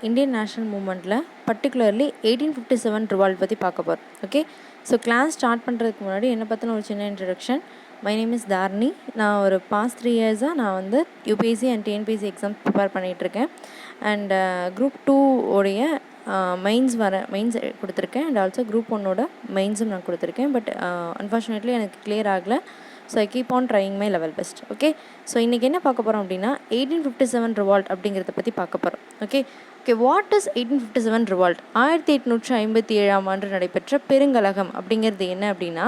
Indian national மூமெண்ட்டில் particularly 1857 revolt பற்றி பார்க்க போகிறோம். ஓகே, ஸோ கிளாஸ் ஸ்டார்ட் பண்ணுறதுக்கு முன்னாடி என்னை பற்றின ஒரு சின்ன introduction. My name is Dharani. நான் ஒரு பாஸ்ட் 3 இயர்ஸாக நான் வந்து UPSC and TNPSC exam prepare பண்ணிகிட்ருக்கேன். அண்ட் குரூப் 2 உடைய மெயின்ஸ் கொடுத்துருக்கேன். அண்ட் ஆல்சோ குரூப் 1ஓட மெயின்ஸும் நான் கொடுத்துருக்கேன். பட் அன்ஃபார்ச்சுனேட்லி எனக்கு கிளியர் ஆகலை. So I keep on trying my level best. Okay, so இன்றைக்கி என்ன பார்க்க போகிறோம் அப்படின்னா 1857 ரிவால்ட் அப்படிங்கிறத பற்றி பார்க்க போகிறோம். Okay, what is 1857 revolt? 1857 நடைபெற்ற பெருங்கலகம் அப்படிங்கிறது என்ன அப்படின்னா,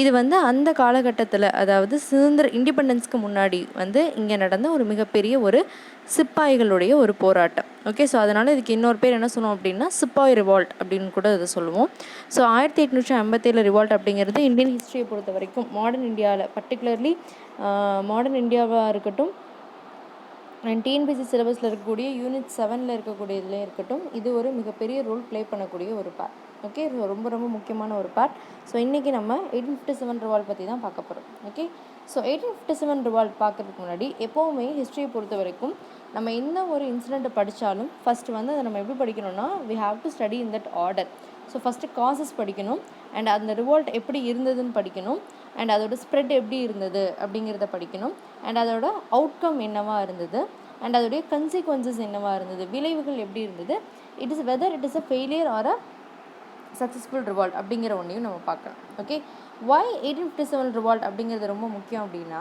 இது வந்து அந்த காலகட்டத்தில், அதாவது இண்டிபெண்டன்ஸ்க்கு முன்னாடி வந்து இங்கே நடந்த ஒரு மிகப்பெரிய ஒரு சிப்பாய்களுடைய ஒரு போராட்டம். ஓகே, ஸோ அதனால் இதுக்கு இன்னொரு பேர் என்ன சொல்லுவோம் அப்படின்னா சிப்பாய் ரிவால்ட் அப்படின்னு கூட அதை சொல்லுவோம். ஸோ 1857 ரிவால்ட் அப்படிங்கிறது இந்தியன் ஹிஸ்ட்ரியை பொறுத்த வரைக்கும் மாடர்ன் இந்தியாவில், பர்டிகுலர்லி மாடர்ன் இந்தியாவாக இருக்கட்டும் அண்ட் டிஎன்பிஎஸ்சி சிலபஸில் இருக்கக்கூடிய யூனிட் 7 இருக்கக்கூடிய இதில் இருக்கட்டும், இது ஒரு மிகப்பெரிய ரோல் ப்ளே பண்ணக்கூடிய ஒரு பார்ட். ஓகே, இது ரொம்ப ரொம்ப முக்கியமான ஒரு பார்ட். ஸோ இன்றைக்கி நம்ம 1857 ரிவால்ட் பற்றி தான் பார்க்க போகிறோம். ஓகே, ஸோ 1857 ரிவால்ட் பார்க்குறதுக்கு முன்னாடி எப்போவுமே ஹிஸ்ட்ரியை பொறுத்த வரைக்கும் நம்ம எந்த ஒரு இன்சிடெண்ட்டை படித்தாலும் ஃபஸ்ட்டு வந்து அதை நம்ம எப்படி படிக்கணும்னா, we have to study in that order. So first causes படிக்கணும், அண்ட் அந்த ரிவால்ட் எப்படி இருந்ததுன்னு படிக்கணும், அண்ட் அதோட ஸ்ப்ரெட் எப்படி இருந்தது அப்படிங்கிறத படிக்கணும், அண்ட் அதோட அவுட்கம் என்னவாக இருந்தது, அண்ட் அதோடைய கன்சிக்வன்சஸ் என்னவாக இருந்தது, விளைவுகள் எப்படி இருந்தது, whether it is a failure R a successful revolt அப்படிங்கிற ஒன்றையும் நம்ம பார்க்கலாம். ஓகே, வை 1857 ரிவால்ட் அப்படிங்கிறது ரொம்ப முக்கியம் அப்படின்னா,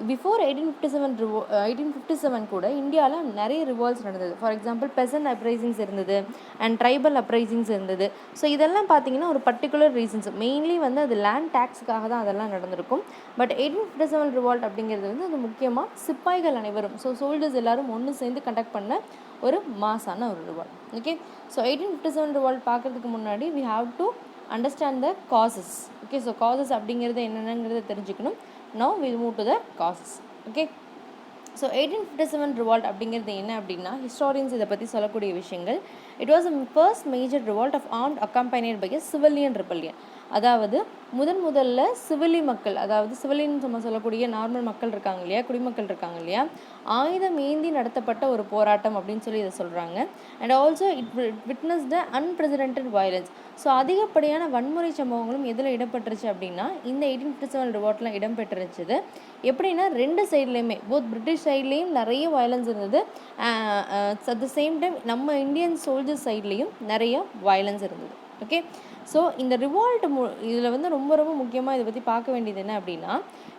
பிஃபோர் 1857 கூட இந்தியாவில் நிறைய ரிவால்ட்ஸ் நடந்தது. ஃபார் எக்ஸாம்பிள் பெசன்ட் அப்ரைசிங்ஸ் இருந்தது, அண்ட் ட்ரைபல் அப்ரைசிங்ஸ் இருந்தது. ஸோ இதெல்லாம் பார்த்தீங்கன்னா ஒரு பர்டிகுலர் ரீசன்ஸ், மெயின்லி வந்து அது லேண்ட் டேக்ஸுக்காக தான் அதெல்லாம் நடந்திருக்கும். பட் 1857 ரிவால்ட் அப்படிங்கிறது வந்து அது முக்கியமாக சிப்பாய்கள் அனைவரும், ஸோ சோல்ஜர்ஸ் எல்லாரும் ஒன்று சேர்ந்து கண்டக்ட் பண்ண ஒரு மாசான ஒரு ரிவால்ட். ஓகே, ஸோ 1857 ரிவால்ட் பார்க்குறதுக்கு முன்னாடி we have to understand the causes. Okay, so causes அப்படிங்கிறது என்னென்னங்கிறத தெரிஞ்சுக்கணும். Now we'll move to the causes. Okay, so 1857 revolt அப்படிங்கிறது என்ன அப்படின்னா, ஹிஸ்டாரியன்ஸ் இதை பற்றி சொல்லக்கூடிய விஷயங்கள், it was a first major revolt of armed accompanied by a civilian rebellion. அதாவது முதல்ல சிவிலி மக்கள், அதாவது சிவிலியன் நம்ம சொல்லக்கூடிய நார்மல் மக்கள் இருக்காங்க இல்லையா, குடிமக்கள் இருக்காங்க இல்லையா, ஆயுதம் ஏந்தி நடத்தப்பட்ட ஒரு போராட்டம் அப்படின்னு சொல்லி இதை சொல்கிறாங்க. And also it witnessed the unprecedented violence. So அதிகப்படியான வன்முறை சம்பவங்களும் எதில் இடம்பெற்றுச்சு அப்படின்னா இந்த 1857 ரிவால்ட்லாம் இடம்பெற்றுச்சுது. எப்படின்னா ரெண்டு சைட்லேயுமே, போத் பிரிட்டிஷ் சைட்லேயும் நிறைய வயலன்ஸ் இருந்தது, அட் த சேம் டைம் நம்ம இந்தியன் சோல்ஜர்ஸ் சைட்லேயும் நிறைய வயலன்ஸ் இருந்தது. ஓகே, ஸோ இந்த ரிவால்ட் இதில் வந்து ரொம்ப ரொம்ப முக்கியமாக இதை பற்றி பார்க்க வேண்டியது என்ன அப்படின்னா,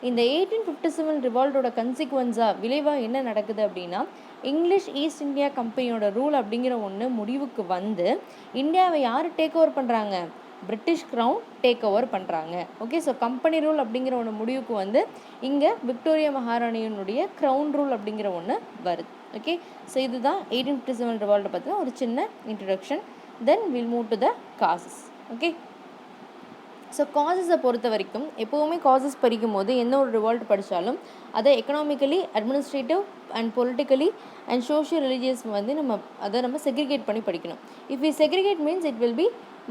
இந்த 1857 ரிவால்ட்டோட கன்சிக்வன்ஸாக விளைவாக என்ன நடக்குது அப்படின்னா, இங்கிலீஷ் ஈஸ்ட் இந்தியா கம்பெனியோட ரூல் அப்படிங்கிற ஒன்று முடிவுக்கு வந்து இந்தியாவை யார் டேக் ஓவர் பண்ணுறாங்க, பிரிட்டிஷ் க்ரௌன் டேக் ஓவர் பண்ணுறாங்க. ஓகே, ஸோ கம்பெனி ரூல் அப்படிங்கிற ஒன்று முடிவுக்கு வந்து இங்கே விக்டோரியா மகாராணியினுடைய க்ரௌன் ரூல் அப்படிங்கிற ஒன்று வருது. ஓகே, ஸோ இதுதான் 1857 ரிவால்ட்டை பற்றின ஒரு சின்ன introduction. Then will move to the causes. Okay, so காசஸை பொறுத்த வரைக்கும் எப்போவுமே காசஸ் படிக்கும் போது எந்த ஒரு ரிவால்ட் படித்தாலும் அதை economically, administrative and politically and social religious வந்து நம்ம செக்ரிகேட் பண்ணி படிக்கணும். If we segregate means it will be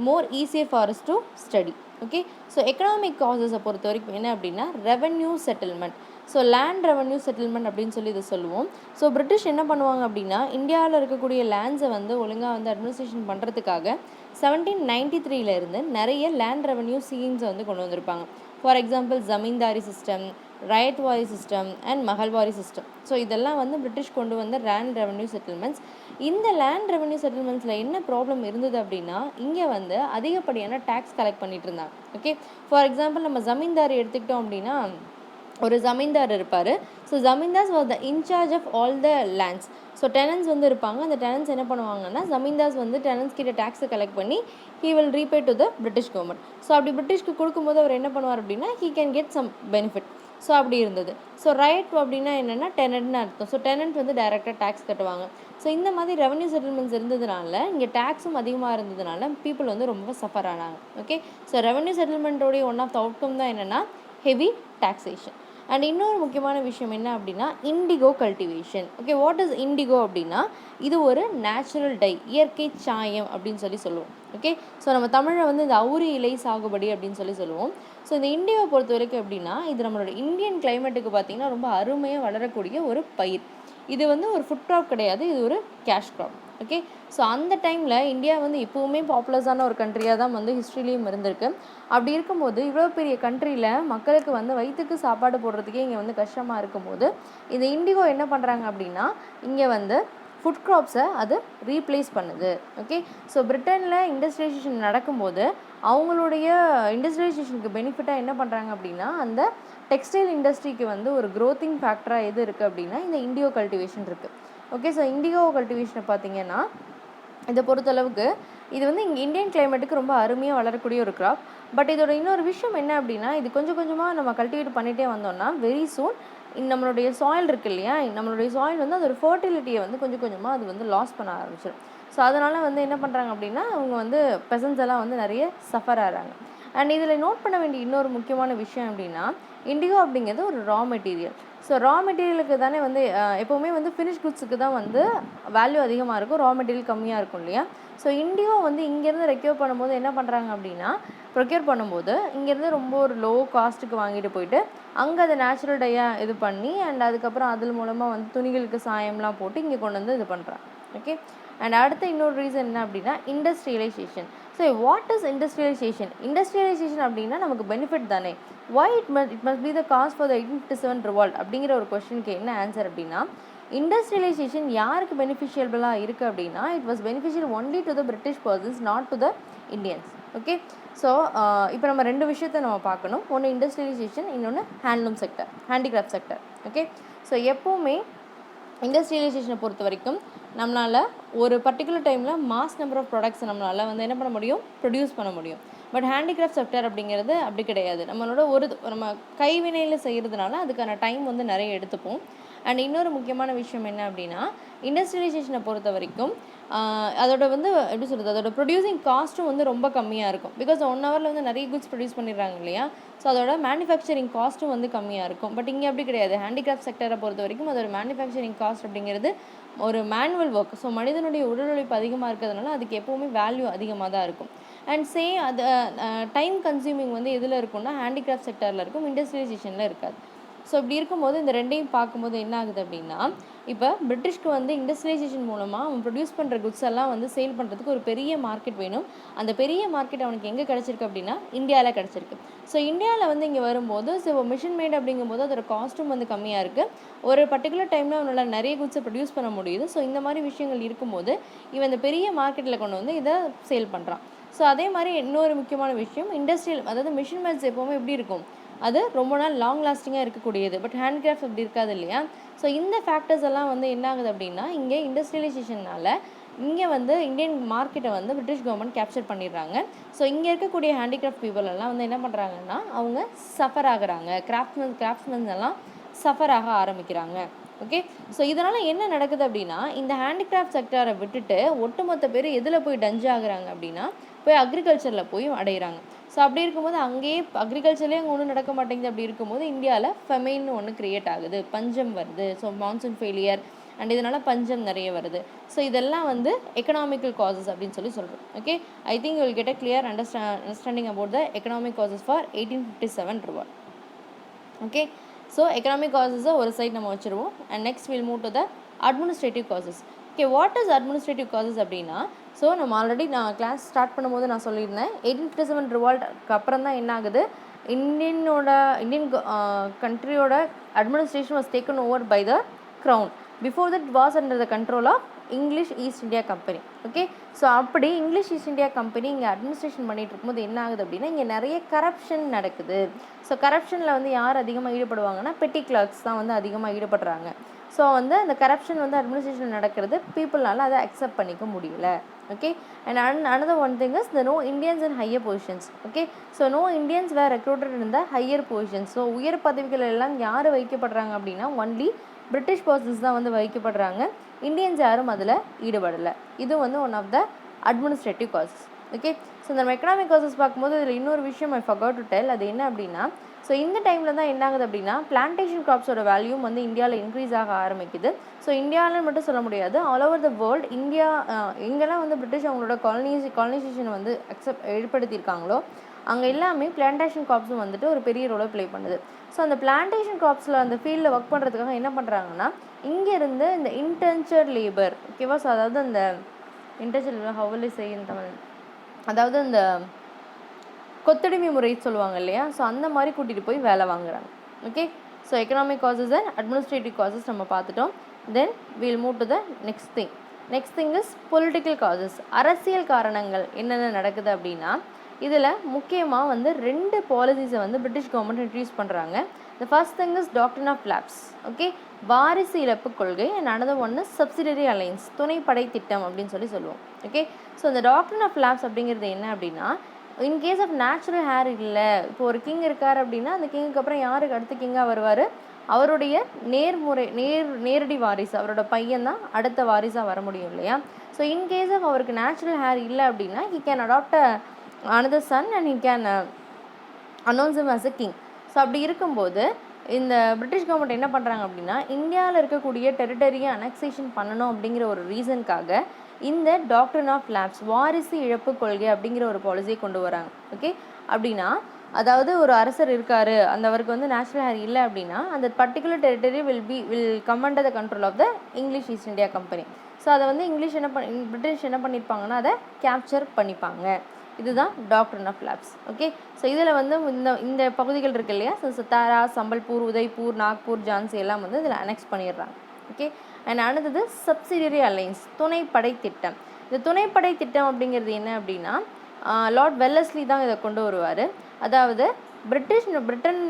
more easier for us to study. Okay, so economic காசஸை பொறுத்த வரைக்கும் என்ன அப்படின்னா revenue settlement. So land revenue settlement அப்படின்னு சொல்லி இதை சொல்லுவோம். ஸோ பிரிட்டிஷ் என்ன பண்ணுவாங்க அப்படின்னா, இந்தியாவில் இருக்கக்கூடிய லேண்ட்ஸை வந்து ஒழுங்காக வந்து அட்மினிஸ்ட்ரேஷன் பண்ணுறதுக்காக 1793 நிறைய லேண்ட் ரெவென்யூ ஸ்கீம்ஸை வந்து கொண்டு வந்திருப்பாங்க. For example zamindari system, ryotwari system and mahalwari system. So இதெல்லாம் வந்து பிரிட்டிஷ் கொண்டு வந்த லேண்ட் ரெவென்யூ செட்டில்மெண்ட்ஸ். இந்த லேண்ட் ரெவென்யூ செட்டில்மெண்ட்ஸில் என்ன ப்ராப்ளம் இருந்தது அப்படின்னா, இங்கே வந்து அதிகப்படியான டேக்ஸ் கலெக்ட் பண்ணிட்டு இருந்தாங்க. ஓகே, ஃபார் எக்ஸாம்பிள் நம்ம ஜமீன்தாரி எடுத்துக்கிட்டோம் அப்படின்னா, ஒரு ஜமீன்தார் இருப்பார். So zamindars was the incharge of all the lands. So tenants வந்து இருப்பாங்க. அந்த டெனன்ஸ் என்ன பண்ணுவாங்கன்னா, ஜமீன்தார்ஸ் வந்து டெனன்ஸ் கிட்ட டேக்ஸை கலெக்ட் பண்ணி he will repay to the British government. So அப்படி பிரிட்டிஷ்க்கு கொடுக்கும்போது அவர் என்ன பண்ணுவார் அப்படின்னா, he can get some benefit. So அப்படி இருந்தது. ஸோ ரைட் அப்படின்னா என்னென்னா டெனன்ட்னு அர்த்தம். ஸோ டெனன்ட் வந்து டைரெக்டாக டேக்ஸ் கட்டுவாங்க. ஸோ இந்த மாதிரி ரெவன்யூ செட்டில்மெண்ட்ஸ் இருந்ததுனால, இங்கே டேக்ஸும் அதிகமாக இருந்ததுனால பீப்புள் வந்து ரொம்ப சஃபர் ஆனாங்க. ஓகே, ஸோ ரெவன்யூ செட்டில்மெண்ட்டோடைய ஒன் ஆஃப் த அவுட்கம் தான் என்னென்னா ஹெவி டாக்ஸேஷன். அண்ட் இன்னொரு முக்கியமான விஷயம் என்ன அப்படின்னா indigo cultivation. Okay, what is indigo அப்படின்னா, இது ஒரு நேச்சுரல் டை, இயற்கை சாயம் அப்படின்னு சொல்லி சொல்லுவோம். ஓகே, ஸோ நம்ம தமிழில் வந்து இந்த அவுரி இலை சாகுபடி அப்படின்னு சொல்லி சொல்லுவோம். ஸோ இந்த இண்டிகோ பொறுத்த வரைக்கும் எப்படின்னா, இது நம்மளோட இந்தியன் கிளைமேட்டுக்கு பார்த்திங்கன்னா ரொம்ப அருமையாக வளரக்கூடிய ஒரு பயிர். இது வந்து ஒரு ஃபுட் க்ராப் கிடையாது, இது ஒரு கேஷ் க்ராப். ஓகே. ஸோ அந்த டைமில் இந்தியா வந்து எப்போவுமே பாப்புலர்ஸான ஒரு கண்ட்ரியாக தான் வந்து ஹிஸ்ட்ரிலையும் இருந்திருக்கு. அப்படி இருக்கும்போது இவ்வளோ பெரிய கண்ட்ரியில் மக்களுக்கு வந்து வயிற்றுக்கு சாப்பாடு போடுறதுக்கே இங்கே வந்து கஷ்டமாக இருக்கும்போது இந்த இண்டிகோ என்ன பண்ணுறாங்க அப்படின்னா இங்கே வந்து ஃபுட் க்ராப்ஸை அது ரீப்ளேஸ் பண்ணுது. ஓகே. ஸோ பிரிட்டனில் இண்டஸ்ட்ரியலைசேஷன் நடக்கும்போது அவங்களுடைய இண்டஸ்ட்ரியலைசேஷனுக்கு பெனிஃபிட்டாக என்ன பண்ணுறாங்க அப்படின்னா அந்த டெக்ஸ்டைல் இண்டஸ்ட்ரிக்கு வந்து ஒரு க்ரோத்திங் ஃபேக்டராக எது இருக்குது அப்படின்னா இந்த இண்டிகோ கல்டிவேஷன் இருக்குது. ஓகே. ஸோ இண்டிகோ கல்டிவேஷனை பார்த்தீங்கன்னா இதை பொறுத்தளவுக்கு இது வந்து இங்கே இந்தியன் கிளைமேட்டுக்கு ரொம்ப அருமையாக வளரக்கூடிய ஒரு க்ராப். பட் இதோட இன்னொரு விஷயம் என்ன அப்படின்னா இது கொஞ்சம் கொஞ்சமாக நம்ம கல்டிவேட் பண்ணிகிட்டே வந்தோம்னா வெரி சூன் நம்மளுடைய சாயில் இருக்குது இல்லையா, நம்மளுடைய சாயில் வந்து அதோட ஃபர்டிலிட்டியை வந்து கொஞ்சம் கொஞ்சமாக அது வந்து லாஸ் பண்ண ஆரம்பிச்சிடும். ஸோ அதனால் வந்து என்ன பண்ணுறாங்க அப்படின்னா அவங்க வந்து பெசன்ஸ் எல்லாம் வந்து நிறைய சஃபர் ஆகிறாங்க. அண்ட் இதில் நோட் பண்ண வேண்டிய இன்னொரு முக்கியமான விஷயம் அப்படின்னா இண்டிகோ அப்படிங்கிறது ஒரு ரா மெட்டீரியல். ஸோ ரா மெட்டீரியலுக்கு தானே வந்து எப்போவுமே வந்து ஃபினிஷ் குட்ஸுக்கு தான் வந்து வேல்யூ அதிகமாக இருக்கும், ரா மெட்டீரியல் கம்மியாக இருக்கும் இல்லையா. ஸோ இண்டிகோ வந்து இங்கேருந்து ரெக்யூர் பண்ணும்போது என்ன பண்ணுறாங்க அப்படின்னா ப்ரொக்யூர் பண்ணும்போது இங்கேருந்து ரொம்ப ஒரு லோ காஸ்ட்டுக்கு வாங்கிட்டு போயிட்டு அங்கே அதை நேச்சுரல் டையாக இது பண்ணி அண்ட் அதுக்கப்புறம் அதில் மூலமாக வந்து துணிகளுக்கு சாயம்லாம் போட்டு இங்கே கொண்டு வந்து இது பண்ணுறாங்க. ஓகே. அண்ட் அடுத்த இன்னொரு ரீசன் என்ன அப்படின்னா industrialisation. So what is industrialisation? Industrialisation அப்படின்னா நமக்கு பெனிஃபிட் தானே. Why it must be the cause for the 1857 revolt அப்படிங்கிற ஒரு கொஸ்டினுக்கு என்ன ஆன்சர் அப்படின்னா இண்டஸ்ட்ரியலைசேஷன் யாருக்கு பெனிஃபிஷியபிளாக இருக்குது அப்படின்னா it was beneficial only to the British persons, not to the Indians. Okay. So இப்போ நம்ம ரெண்டு விஷயத்தை நம்ம பார்க்கணும். ஒன்று இண்டஸ்ட்ரியலைசேஷன், இன்னொன்று handloom sector, handicraft sector. Okay. So எப்போவுமே இண்டஸ்ட்ரியலைசேஷனை பொறுத்த வரைக்கும் நம்மளால் ஒரு பர்டிகுலர் டைமில் மாஸ் நம்பர் ஆஃப் ப்ராடக்ட்ஸ் நம்மளால் வந்து என்ன பண்ண முடியும், ப்ரொடியூஸ் பண்ண முடியும். பட் ஹேண்டிகிராஃப்ட் செக்டர் அப்படிங்கிறது அப்படி கிடையாது. நம்மளோட நம்ம கைவினையில் செய்கிறதுனால அதுக்கான டைம் வந்து நிறைய எடுத்துப்போம். அண்ட் இன்னொரு முக்கியமான விஷயம் என்ன அப்படின்னா இண்டஸ்ட்ரியலைசேஷனை பொறுத்த வரைக்கும் அதோட வந்து எப்படி சொல்கிறது, அதோட ப்ரொடியூசிங் காஸ்ட்டும் வந்து ரொம்ப கம்மியாக இருக்கும். பிகாஸ் 1 ஹவரில் வந்து நிறைய குட்ஸ் ப்ரொடியூஸ் பண்ணிடுறாங்க இல்லையா. ஸோ அதோட மேனுஃபேக்சரிங் காஸ்ட்டும் வந்து கம்மியாக இருக்கும். பட் இங்கே அப்படி கிடையாது. ஹேண்டிகிராஃப்ட் செக்டரை பொறுத்த வரைக்கும் அதோட மேனுஃபேக்சரிங் காஸ்ட் அப்படிங்கிறது ஒரு மேனுவல் ஒர்க். ஸோ மனிதனுடைய உடல் உழைப்பு அதிகமாக இருக்கிறதுனால அதுக்கு எப்போவுமே வேல்யூ அதிகமாக தான் இருக்கும். அண்ட் அது டைம் கன்சியூமிங் வந்து எதில் இருக்கும்னா ஹேண்டிகிராஃப்ட் செக்டரில் இருக்கும், இண்டஸ்ட்ரியலைசேஷனில் இருக்காது. ஸோ இப்படி இருக்கும்போது இந்த ரெண்டையும் பார்க்கும்போது என்ன ஆகுது அப்படின்னா இப்போ பிரிட்டிஷ்க்கு வந்து இண்டஸ்ட்ரியலைசேஷன் மூலமாக அவன் ப்ரொடியூஸ் பண்ணுற குட்ஸ் எல்லாம் வந்து சேல் பண்ணுறதுக்கு ஒரு பெரிய மார்க்கெட் வேணும். அந்த பெரிய மார்க்கெட் அவனுக்கு எங்கே கிடச்சிருக்கு அப்படின்னா இந்தியாவில் கிடச்சிருக்கு. ஸோ இந்தியாவில் வந்து இங்கே வரும்போது ஸோ மிஷின் மேட் அப்படிங்கும்போது அதோட காஸ்ட்டும் வந்து கம்மியாக இருக்குது. ஒரு பர்டிகுலர் டைமில் அவனால் நிறைய குட்ஸை ப்ரொடியூஸ் பண்ண முடியுது. ஸோ இந்த மாதிரி விஷயங்கள் இருக்கும்போது இவன் இந்த பெரிய மார்க்கெட்டில் கொண்டு வந்து இதை சேல் பண்ணுறான். ஸோ அதே மாதிரி இன்னொரு முக்கியமான விஷயம் இண்டஸ்ட்ரியல், அதாவது மிஷின் மேட்ஸ் எப்போவுமே எப்படி இருக்கும், அது ரொம்ப நாள் லாங் லாஸ்டிங்காக இருக்கக்கூடியது. பட் ஹேண்ட்கிராஃப்ட் அப்படி இருக்காது இல்லையா. ஸோ இந்த ஃபேக்டர்ஸ் எல்லாம் வந்து என்ன ஆகுது அப்படின்னா இங்கே இண்டஸ்ட்ரியலைசேஷனால் இங்கே வந்து இந்தியன் மார்க்கெட்டை வந்து பிரிட்டிஷ் கவர்மெண்ட் கேப்சர் பண்ணிடுறாங்க. ஸோ இங்கே இருக்கக்கூடிய ஹேண்டிகிராஃப்ட் பீப்புள் எல்லாம் வந்து என்ன பண்ணுறாங்கன்னா அவங்க சஃபர் ஆகுறாங்க, கிராஃப்ட்ஸ்மென்ஸ் எல்லாம் சஃபர் ஆக ஆரம்பிக்கிறாங்க. ஓகே. ஸோ இதனால் என்ன நடக்குது அப்படின்னா இந்த ஹேண்டிகிராஃப்ட் செக்டரை விட்டுட்டு ஒட்டுமொத்த பேர் எதில் போய் டஞ்ச் ஆகுறாங்க அப்படின்னா போய் அக்ரிகல்ச்சரில் போய் அடைகிறாங்க. ஸோ அப்படி இருக்கும்போது அங்கேயே அக்ரிகல்ச்சர்லேயே அங்கே ஒன்றும் நடக்க மாட்டேங்குது. அப்படி இருக்கும்போது இந்தியாவில் ஃபெமைன்னு ஒன்று க்ரியேட் ஆகுது, பஞ்சம் வருது. ஸோ மான்சூன் ஃபெயிலியர் அண்ட் இதனால் பஞ்சம் நிறைய வருது. ஸோ இதெல்லாம் வந்து எக்கனாமிக்கல் காசஸ் அப்படின்னு சொல்கிறோம். Okay. I think you will get a clear understanding about the economic causes for 1857 revolt. Okay. So economic காசஸை ஒரு சைட் நம்ம வச்சுருவோம். And next will move to the administrative causes. Okay. What is administrative causes அப்படின்னா so நம்ம already நான் class start பண்ணும்போது நான் சொல்லியிருந்தேன் 1857 ரிவால்ட்க்கு அப்புறம் தான் என்ன ஆகுது, இந்தியன் கண்ட்ரியோட administration was taken over by the crown. Before that was under the control of English East India Company. Okay. So அப்படி இங்கிலீஷ் ஈஸ்ட் இந்தியா கம்பெனி இங்கே அட்மினிஸ்ட்ரேஷன் பண்ணிகிட்டு இருக்கும்போது என்ன ஆகுது அப்படின்னா இங்கே நிறைய கரப்ஷன் நடக்குது. ஸோ கரப்ஷனில் வந்து யார் அதிகமாக ஈடுபடுவாங்கன்னா பெட்டி கிளர்க்ஸ் தான் வந்து அதிகமாக ஈடுபடுறாங்க. ஸோ வந்து அந்த கரப்ஷன் வந்து அட்மினிஸ்ட்ரேஷன் நடக்கிறது பீப்புளால் அதை அக்செப்ட் பண்ணிக்க முடியல. Okay. And another one thing is the no Indians in higher positions. Okay. So no Indians were recruited in the higher positions. So உயர் பதவிகள் எல்லாம் யார் வைக்கப்படுறாங்க அப்படின்னா ஒன்லி பிரிட்டிஷ் பர்சன்ஸ் தான் வந்து வைக்கப்படுறாங்க. இந்தியன்ஸ் யாரும் அதில் ஈடுபடலை. இது வந்து one of the administrative causes. Okay. So நம்ம எக்கனாமிக் காசஸ் பார்க்கும்போது இதில் இன்னொரு விஷயம் ஐ forgot to tell. அது என்ன அப்படின்னா ஸோ இந்த டைமில் தான் என்ன ஆகுது அப்படின்னா பிளான்டேஷன் கிராப்ஸோட வேல்யூம் வந்து இந்தியாவில் இன்க்ரீஸ் ஆக ஆரம்பிக்குது. ஸோ இந்தியாவில் மட்டும் சொல்ல முடியாது, all over the world. India எங்கெல்லாம் வந்து பிரிட்டிஷ் அவங்களோட காலனைசேஷனை வந்து ஏற்படுத்தியிருக்காங்களோ அங்கே எல்லாமே பிளான்டேஷன் கிராப்ஸும் வந்துட்டு ஒரு பெரிய ரோலை ப்ளே பண்ணுது. ஸோ அந்த பிளான்டேஷன் கிராப்ஸில் அந்த ஃபீல்டில் ஒர்க் பண்ணுறதுக்காக என்ன பண்ணுறாங்கன்னா, இங்கேருந்து இந்த இன்டென்ச்சர் லேபர், ஓகேவா? ஸோ அதாவது அந்த இன்டென்ச்சர் லேபர் ஹவலி செய்யும் தமிழ், அதாவது இந்த கொத்தடிமை முறை சொல்லுவாங்க இல்லையா? ஸோ அந்த மாதிரி கூட்டிகிட்டு போய் வேலை வாங்குறாங்க. Okay, so economic causes and administrative causes நம்ம பார்த்துட்டோம். Then we'll move to the next thing is political causes. அரசியல் காரணங்கள் என்னென்ன நடக்குது அப்படின்னா, இதில் முக்கியமாக வந்து 2 பாலிசிஸை வந்து பிரிட்டிஷ் கவர்மெண்ட் இன்ட்ரடியூஸ் பண்ணுறாங்க. The first thing is doctrine of lapse, okay, வாரிசு இழப்பு கொள்கை. And another one is subsidiary alliance, துணைப்படை திட்டம் அப்படின்னு சொல்லுவோம். ஓகே, ஸோ இந்த டாக்ட்ரின் ஆஃப் லேப்ஸ் அப்படிங்கிறது என்ன அப்படின்னா, இன்கேஸ் ஆஃப் நேச்சுரல் ஹேர் இல்லை, இப்போ ஒரு கிங் இருக்கார் அப்படின்னா அந்த கிங்குக்கு அப்புறம் யாருக்கு அடுத்த கிங்காக வருவார், அவருடைய நேரடி வாரிசு, அவரோட பையன் தான் அடுத்த வாரிசாக வர முடியும் இல்லையா? ஸோ இன்கேஸ் ஆஃப் அவருக்கு நேச்சுரல் ஹேர் இல்லை அப்படின்னா he can adopt another son and he can announce him as a king. So அப்படி இருக்கும்போது இந்த பிரிட்டிஷ் கவர்மெண்ட் என்ன பண்ணுறாங்க அப்படின்னா, இந்தியாவில் இருக்கக்கூடிய டெரிட்டரியை அனெக்சேஷன் பண்ணணும் அப்படிங்கிற ஒரு ரீசனுக்காக இந்த டாக்ட்ரின் ஆஃப் லேப்ஸ், வாரிசு இழப்பு கொள்கை அப்படிங்கிற ஒரு பாலிசியை கொண்டு வராங்க. ஓகே, அப்படின்னா அதாவது ஒரு அரசர் இருக்கார், அந்த அவருக்கு வந்து நேச்சுரல் ஹேர் இல்லை அப்படின்னா அந்த particular territory will come under the control of the English East India Company. So அதை வந்து பிரிட்டிஷ் என்ன பண்ணியிருப்பாங்கன்னா அதை கேப்சர் பண்ணிப்பாங்க. இதுதான் doctrine of lapse. Okay, so இதில் வந்து இந்த பகுதிகள் இருக்குது இல்லையா? ஸோ சத்தாரா, சம்பல்பூர், உதய்பூர், நாக்பூர், ஜான்சி எல்லாம் வந்து இதில் அனெக்ஸ் பண்ணிடுறாங்க. ஓகே, அண்ட் அடுத்தது சப்சிடரி அலைன்ஸ், துணைப்படை திட்டம். இந்த துணைப்படை திட்டம் அப்படிங்கிறது என்ன அப்படின்னா, லார்ட் வெல்லஸ்லி தான் இதை கொண்டு வருவார். அதாவது பிரிட்டன்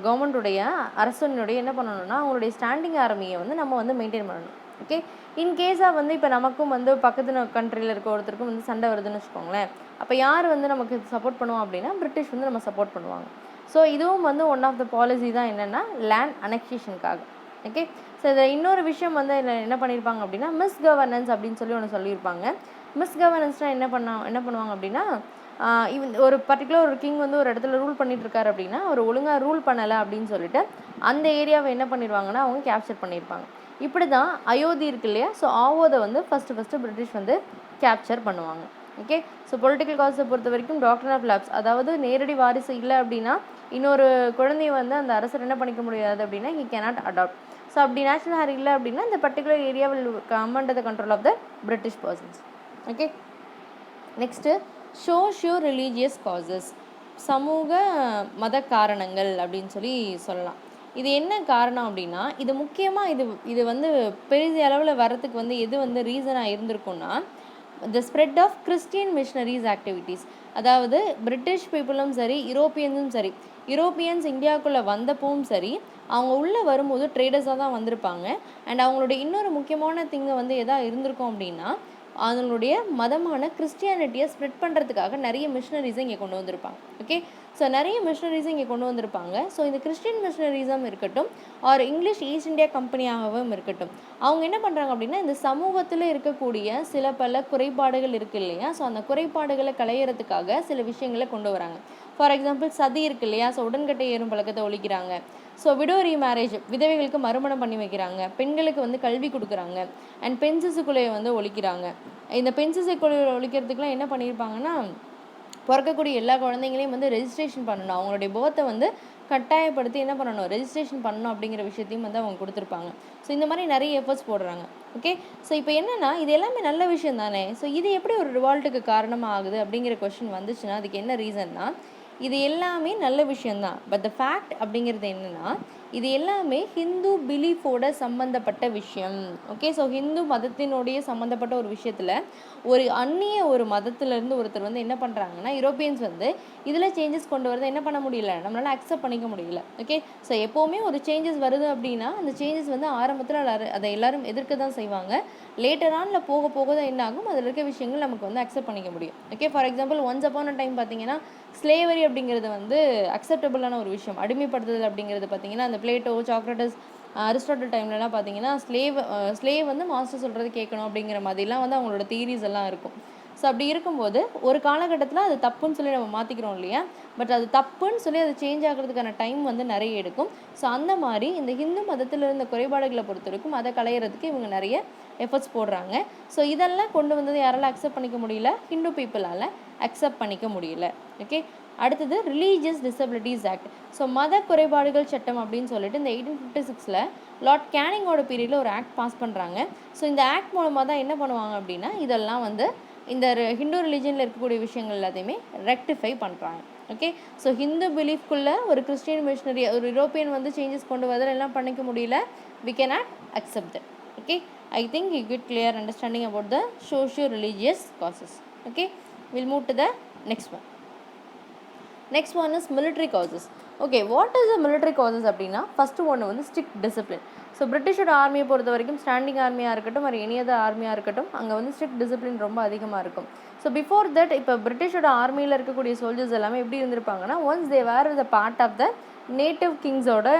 கவர்மெண்ட்டுடைய அரசனுடைய என்ன பண்ணணும்னா, அவங்களுடைய ஸ்டாண்டிங் ஆர்மியை வந்து நம்ம வந்து மெயின்டைன் பண்ணணும். ஓகே, இன்கேஸாக வந்து இப்போ நமக்கும் வந்து பக்கத்து கண்ட்ரியில் இருக்க ஒருத்தருக்கும் வந்து சண்டை வருதுன்னு வச்சுக்கோங்களேன், அப்போ யார் வந்து நமக்கு சப்போர்ட் பண்ணுவோம் அப்படின்னா பிரிட்டிஷ் வந்து நம்ம சப்போர்ட் பண்ணுவாங்க. ஸோ இதுவும் வந்து ஒன் ஆஃப் த பாலிசி தான் என்னென்னா லேண்ட் அனெக்சேஷனுக்காக. ஓகே, ஸோ இதை இன்னொரு விஷயம் வந்து என்ன பண்ணியிருப்பாங்க அப்படின்னா மிஸ் கவர்னன்ஸ் அப்படின்னு சொல்லி ஒன்று சொல்லியிருப்பாங்க. மிஸ் கவர்னன்ஸ்னால் என்ன பண்ணுவாங்க அப்படின்னா, ஒரு பர்டிகுலர் ஒரு கிங் வந்து ஒரு இடத்துல ரூல் பண்ணிட்டு இருக்காரு அப்படின்னா அவர் ஒழுங்காக ரூல் பண்ணலை அப்படின்னு சொல்லிட்டு அந்த ஏரியாவை என்ன பண்ணிடுவாங்கன்னா அவங்க கேப்சர் பண்ணியிருப்பாங்க. இப்படி தான் அயோத்தி இருக்கு இல்லையா? ஸோ ஆவோதை வந்து ஃபஸ்ட்டு பிரிட்டிஷ் வந்து கேப்சர் பண்ணுவாங்க. ஓகே, ஸோ பொலிட்டிக்கல் காசை பொறுத்த வரைக்கும் டாக்ட்ரின் ஆஃப் லேப்ஸ், அதாவது நேரடி வாரிசு இல்லை அப்படின்னா இன்னொரு குழந்தைய வந்து அந்த அரசர் என்ன பண்ணிக்க முடியாது அப்படின்னா ஹி கேனாட் அடாப்ட். ஸோ அப்படி நேச்சுரல் ஹேர் இல்லை அப்படின்னா இந்த particular area will come under the control of the British persons. Okay, next socio religious causes, சமூக மத காரணங்கள் அப்படின்னு சொல்லலாம். இது என்ன காரணம் அப்படின்னா, இது முக்கியமாக இது வந்து பெரிய அளவில் வர்றதுக்கு வந்து எது வந்து ரீசனாக இருந்திருக்குன்னா, the spread of Christian missionaries activities. அதாவது பிரிட்டிஷ் பீப்புளும் சரி, யூரோப்பியன்ஸ் இந்தியாவுக்குள்ளே வந்தப்பவும் சரி, அவங்க உள்ளே வரும்போது ட்ரேடர்ஸாக தான் வந்திருப்பாங்க. அண்ட் அவங்களுடைய இன்னொரு முக்கியமான திங்கை வந்து எதாக இருந்திருக்கும் அப்படின்னா, அதனுடைய மதமான கிறிஸ்டியானிட்டியை ஸ்ப்ரெட் பண்ணுறதுக்காக நிறைய மிஷனரிஸை இங்கே கொண்டு வந்திருப்பாங்க. ஓகே, ஸோ நிறைய மிஷனரிஸை இங்கே கொண்டு வந்திருப்பாங்க. ஸோ இந்த கிறிஸ்டியன் மிஷனரிஸும் இருக்கட்டும் ஆர் இங்கிலீஷ் ஈஸ்ட் இந்தியா கம்பெனியாகவும் இருக்கட்டும், அவங்க என்ன பண்ணுறாங்க அப்படின்னா இந்த சமூகத்தில் இருக்கக்கூடிய சில பல குறைபாடுகள் இருக்குது இல்லையா? ஸோ அந்த குறைபாடுகளை களையிறதுக்காக சில விஷயங்களை கொண்டு வராங்க. ஃபார் எக்ஸாம்பிள் சதி இருக்குது இல்லையா? ஸோ உடன்கட்டை ஏறும் பழக்கத்தை ஒழிக்கிறாங்க. ஸோ விடோ ரீமேரேஜ், விதவைகளுக்கு மறுமணம் பண்ணி வைக்கிறாங்க. பெண்களுக்கு வந்து கல்வி கொடுக்குறாங்க. அண்ட் பென்சிசுக்குலையை வந்து ஒழிக்கிறாங்க. இந்த பென்சிசுக்குலையை ஒழிக்கிறதுக்குலாம் என்ன பண்ணியிருப்பாங்கன்னா, பிறக்கக்கூடிய எல்லா குழந்தைங்களையும் வந்து ரெஜிஸ்ட்ரேஷன் பண்ணணும், அவங்களுடைய பர்த்தை வந்து கட்டாயப்படுத்தி என்ன பண்ணணும், ரெஜிஸ்ட்ரேஷன் பண்ணணும் அப்படிங்கிற விஷயத்தையும் வந்து அவங்க கொடுத்துருப்பாங்க. ஸோ இந்த மாதிரி நிறைய எஃபர்ட்ஸ் போடுறாங்க. ஓகே, ஸோ இப்போ என்னென்னா இது எல்லாமே நல்ல விஷயம் தானே. ஸோ இது எப்படி ஒரு ரிவால்ட்டுக்கு காரணமாக ஆகுது அப்படிங்கிற கொஸ்டின் வந்துச்சுன்னா அதுக்கு என்ன ரீசன்னா, இது எல்லாமே நல்ல விஷயந்தான். பட் த ஃபேக்ட் அப்படிங்கிறது என்னென்னா, இது எல்லாமே ஹிந்து பிலீஃபோட சம்மந்தப்பட்ட விஷயம். ஓகே, ஸோ ஹிந்து மதத்தினுடைய சம்மந்தப்பட்ட ஒரு விஷயத்தில் ஒரு மதத்திலேருந்து ஒருத்தர் வந்து என்ன பண்ணுறாங்கன்னா, யூரோப்பியன்ஸ் வந்து இதில் சேஞ்சஸ் கொண்டு வரதை என்ன பண்ண முடியல, நம்மளால் அக்செப்ட் பண்ணிக்க முடியல. ஓகே, ஸோ எப்போவுமே ஒரு சேஞ்சஸ் வருது அப்படின்னா அந்த சேஞ்சஸ் வந்து ஆரம்பத்தில் அதை எல்லாரும் எதிர்க்க தான் செய்வாங்க. லேட்டரானில் போக போக தான் என்ன ஆகும், அதில் இருக்க விஷயங்கள் நமக்கு வந்து அக்செப்ட் பண்ணிக்க முடியும். Okay, for example once upon a time பார்த்தீங்கன்னா ஸ்லேவரி அப்படிங்கிறது வந்து அக்செப்டபுளான ஒரு விஷயம். அடிமைப்படுத்துதல் அப்படிங்கிறது பார்த்தீங்கன்னா அந்த பிளேட்டோ, சாக்ரட்டிஸ், அரிஸ்டாட்டில் டைம்லலாம் பார்த்தீங்கன்னா ஸ்லேவ் வந்து மாஸ்டர் சொல்கிறது கேட்கணும் அப்படிங்கிற மாதிரிலாம் வந்து அவங்களோட தியரிஸ் எல்லாம் இருக்கும். ஸோ அப்படி இருக்கும்போது ஒரு காலகட்டத்தில் அது தப்புன்னு சொல்லி நம்ம மாற்றிக்கிறோம் இல்லையா? பட் அது தப்புன்னு சொல்லி அது சேஞ்ச் ஆகிறதுக்கான டைம் வந்து நிறைய எடுக்கும். ஸோ அந்த மாதிரி இந்த ஹிந்து மதத்தில் இருந்த குறைபாடுகளை பொறுத்த வரைக்கும் அதை களையிறதுக்கு இவங்க நிறைய எஃபர்ட்ஸ் போடுறாங்க. ஸோ இதெல்லாம் கொண்டு வந்தது யாரால் அக்செப்ட் பண்ணிக்க முடியல, ஹிந்து பீப்புளால் அக்செப்ட் பண்ணிக்க முடியல. ஓகே, அடுத்தது ரிலீஜியஸ் டிசபிலிட்டிஸ் ஆக்ட். ஸோ மத குறைபாடுகள் சட்டம் அப்படின்னு சொல்லிட்டு இந்த 1856 லார்ட் கேனிங்கோட பீரியடில் ஒரு ஆக்ட் பாஸ் பண்ணுறாங்க. ஸோ இந்த ஆக்ட் மூலமாக தான் என்ன பண்ணுவாங்க அப்படின்னா இதெல்லாம் வந்து இந்த ஹிந்து ரிலீஜனில் இருக்கக்கூடிய விஷயங்கள் எல்லாத்தையுமே ரெக்டிஃபை பண்ணுறாங்க. ஓகே, ஸோ ஹிந்து பிலீஃப்குள்ளே ஒரு கிறிஸ்டியன் மிஷினரி ஒரு யூரோப்பியன் வந்து சேஞ்சஸ் கொண்டு வரதில் எல்லாம் பண்ணிக்க முடியல. We cannot accept that. Okay, I think you get clear understanding about the socio-religious causes. Okay, we'll move to the next one. Next one is military causes. Okay, what is the military causes அப்படின்னா first ஒன்று வந்து strict discipline. So பிரிட்டிஷோட ஆர்மியை பொறுத்த வரைக்கும் standing ஆர்மியாக இருக்கட்டும் ஒரு any other ஆர்மியாக இருக்கட்டும் அங்கே வந்து ஸ்ட்ரிக்ட் டிசிப்ளின் ரொம்ப அதிகமாக இருக்கும். ஸோ பிஃபோர் தட் இப்போ பிரிட்டிஷோட ஆர்மியில் இருக்கக்கூடிய சோல்ஜர்ஸ் எல்லாமே எப்படி இருந்திருப்பாங்கன்னா once they were the part of the native கிங்ஸோட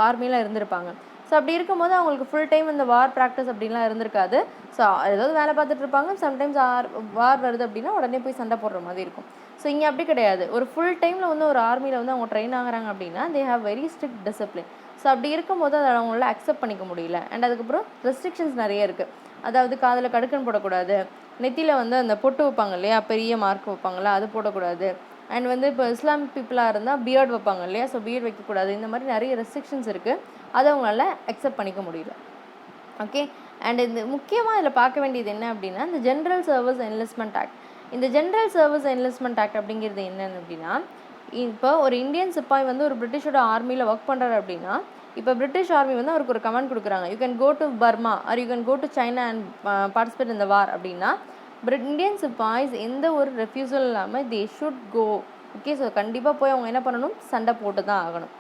ஆர்மியில் இருந்திருப்பாங்க. ஸோ அப்படி இருக்கும்போது அவங்களுக்கு ஃபுல் டைம் இந்த வார் ப்ராக்டிஸ் அப்படின்லாம் இருந்திருக்காது. ஸோ ஏதாவது வேலை பார்த்துட்டு இருப்பாங்க. சம்டைம்ஸ் வார் வருது அப்படின்னா உடனே போய் சண்டை போடுற மாதிரி இருக்கும். ஸோ இங்கே அப்படி கிடையாது. ஒரு ஃபுல் டைமில் வந்து ஒரு ஆர்மியில் வந்து அவங்க ட்ரெயின் ஆகிறாங்க அப்படின்னா they have very strict discipline. So அப்படி இருக்கும்போது அதை அவங்களால அக்செப்ட் பண்ணிக்க முடியல. அண்ட் அதுக்கப்புறம் ரெஸ்ட்ரிக்ஷன்ஸ் நிறைய இருக்குது. அதாவது காதில் கடுக்கன் போடக்கூடாது, நெத்தியில் வந்து அந்த பொட்டு வைப்பாங்க இல்லையா, பெரிய மார்க் வைப்பாங்களா அது போடக்கூடாது. அண்ட் வந்து இப்போ இஸ்லாமிக் பீப்புளாக இருந்தால் பியர்ட் வைப்பாங்க இல்லையா, ஸோ பியர்ட் வைக்கக்கூடாது. இந்த மாதிரி நிறைய ரெஸ்ட்ரிக்ஷன்ஸ் இருக்குது. அதை அவங்களால அக்செப்ட் பண்ணிக்க முடியல. ஓகே, அண்ட் இந்த முக்கியமாக இதில் பார்க்க வேண்டியது என்ன அப்படின்னா இந்த ஜென்ரல் சர்வீஸ் என்லிஸ்ட்மெண்ட் ஆக்ட். இந்த ஜென்ரல் சர்வீஸ் என்லிஸ்ட்மெண்ட் ஆக்ட் அப்படிங்கிறது என்னென்னு அப்படின்னா இப்போ ஒரு இந்தியன் சிப்பாய் வந்து ஒரு பிரிட்டிஷோட ஆர்மியில் ஒர்க் பண்ணுறாரு அப்படின்னா இப்போ பிரிட்டிஷ் ஆர்மி வந்து அவருக்கு ஒரு கமெண்ட் கொடுக்குறாங்க, you can go to Burma or you can go to China and participate இந்த வார் அப்படின்னா இந்தியன் சிப்பாய்ஸ் எந்த ஒரு ரெஃப்யூசல் இல்லாமல் they should go. Okay, so கண்டிப்பாக போய் அவங்க என்ன பண்ணணும், சண்டை போட்டு தான் ஆகணும்.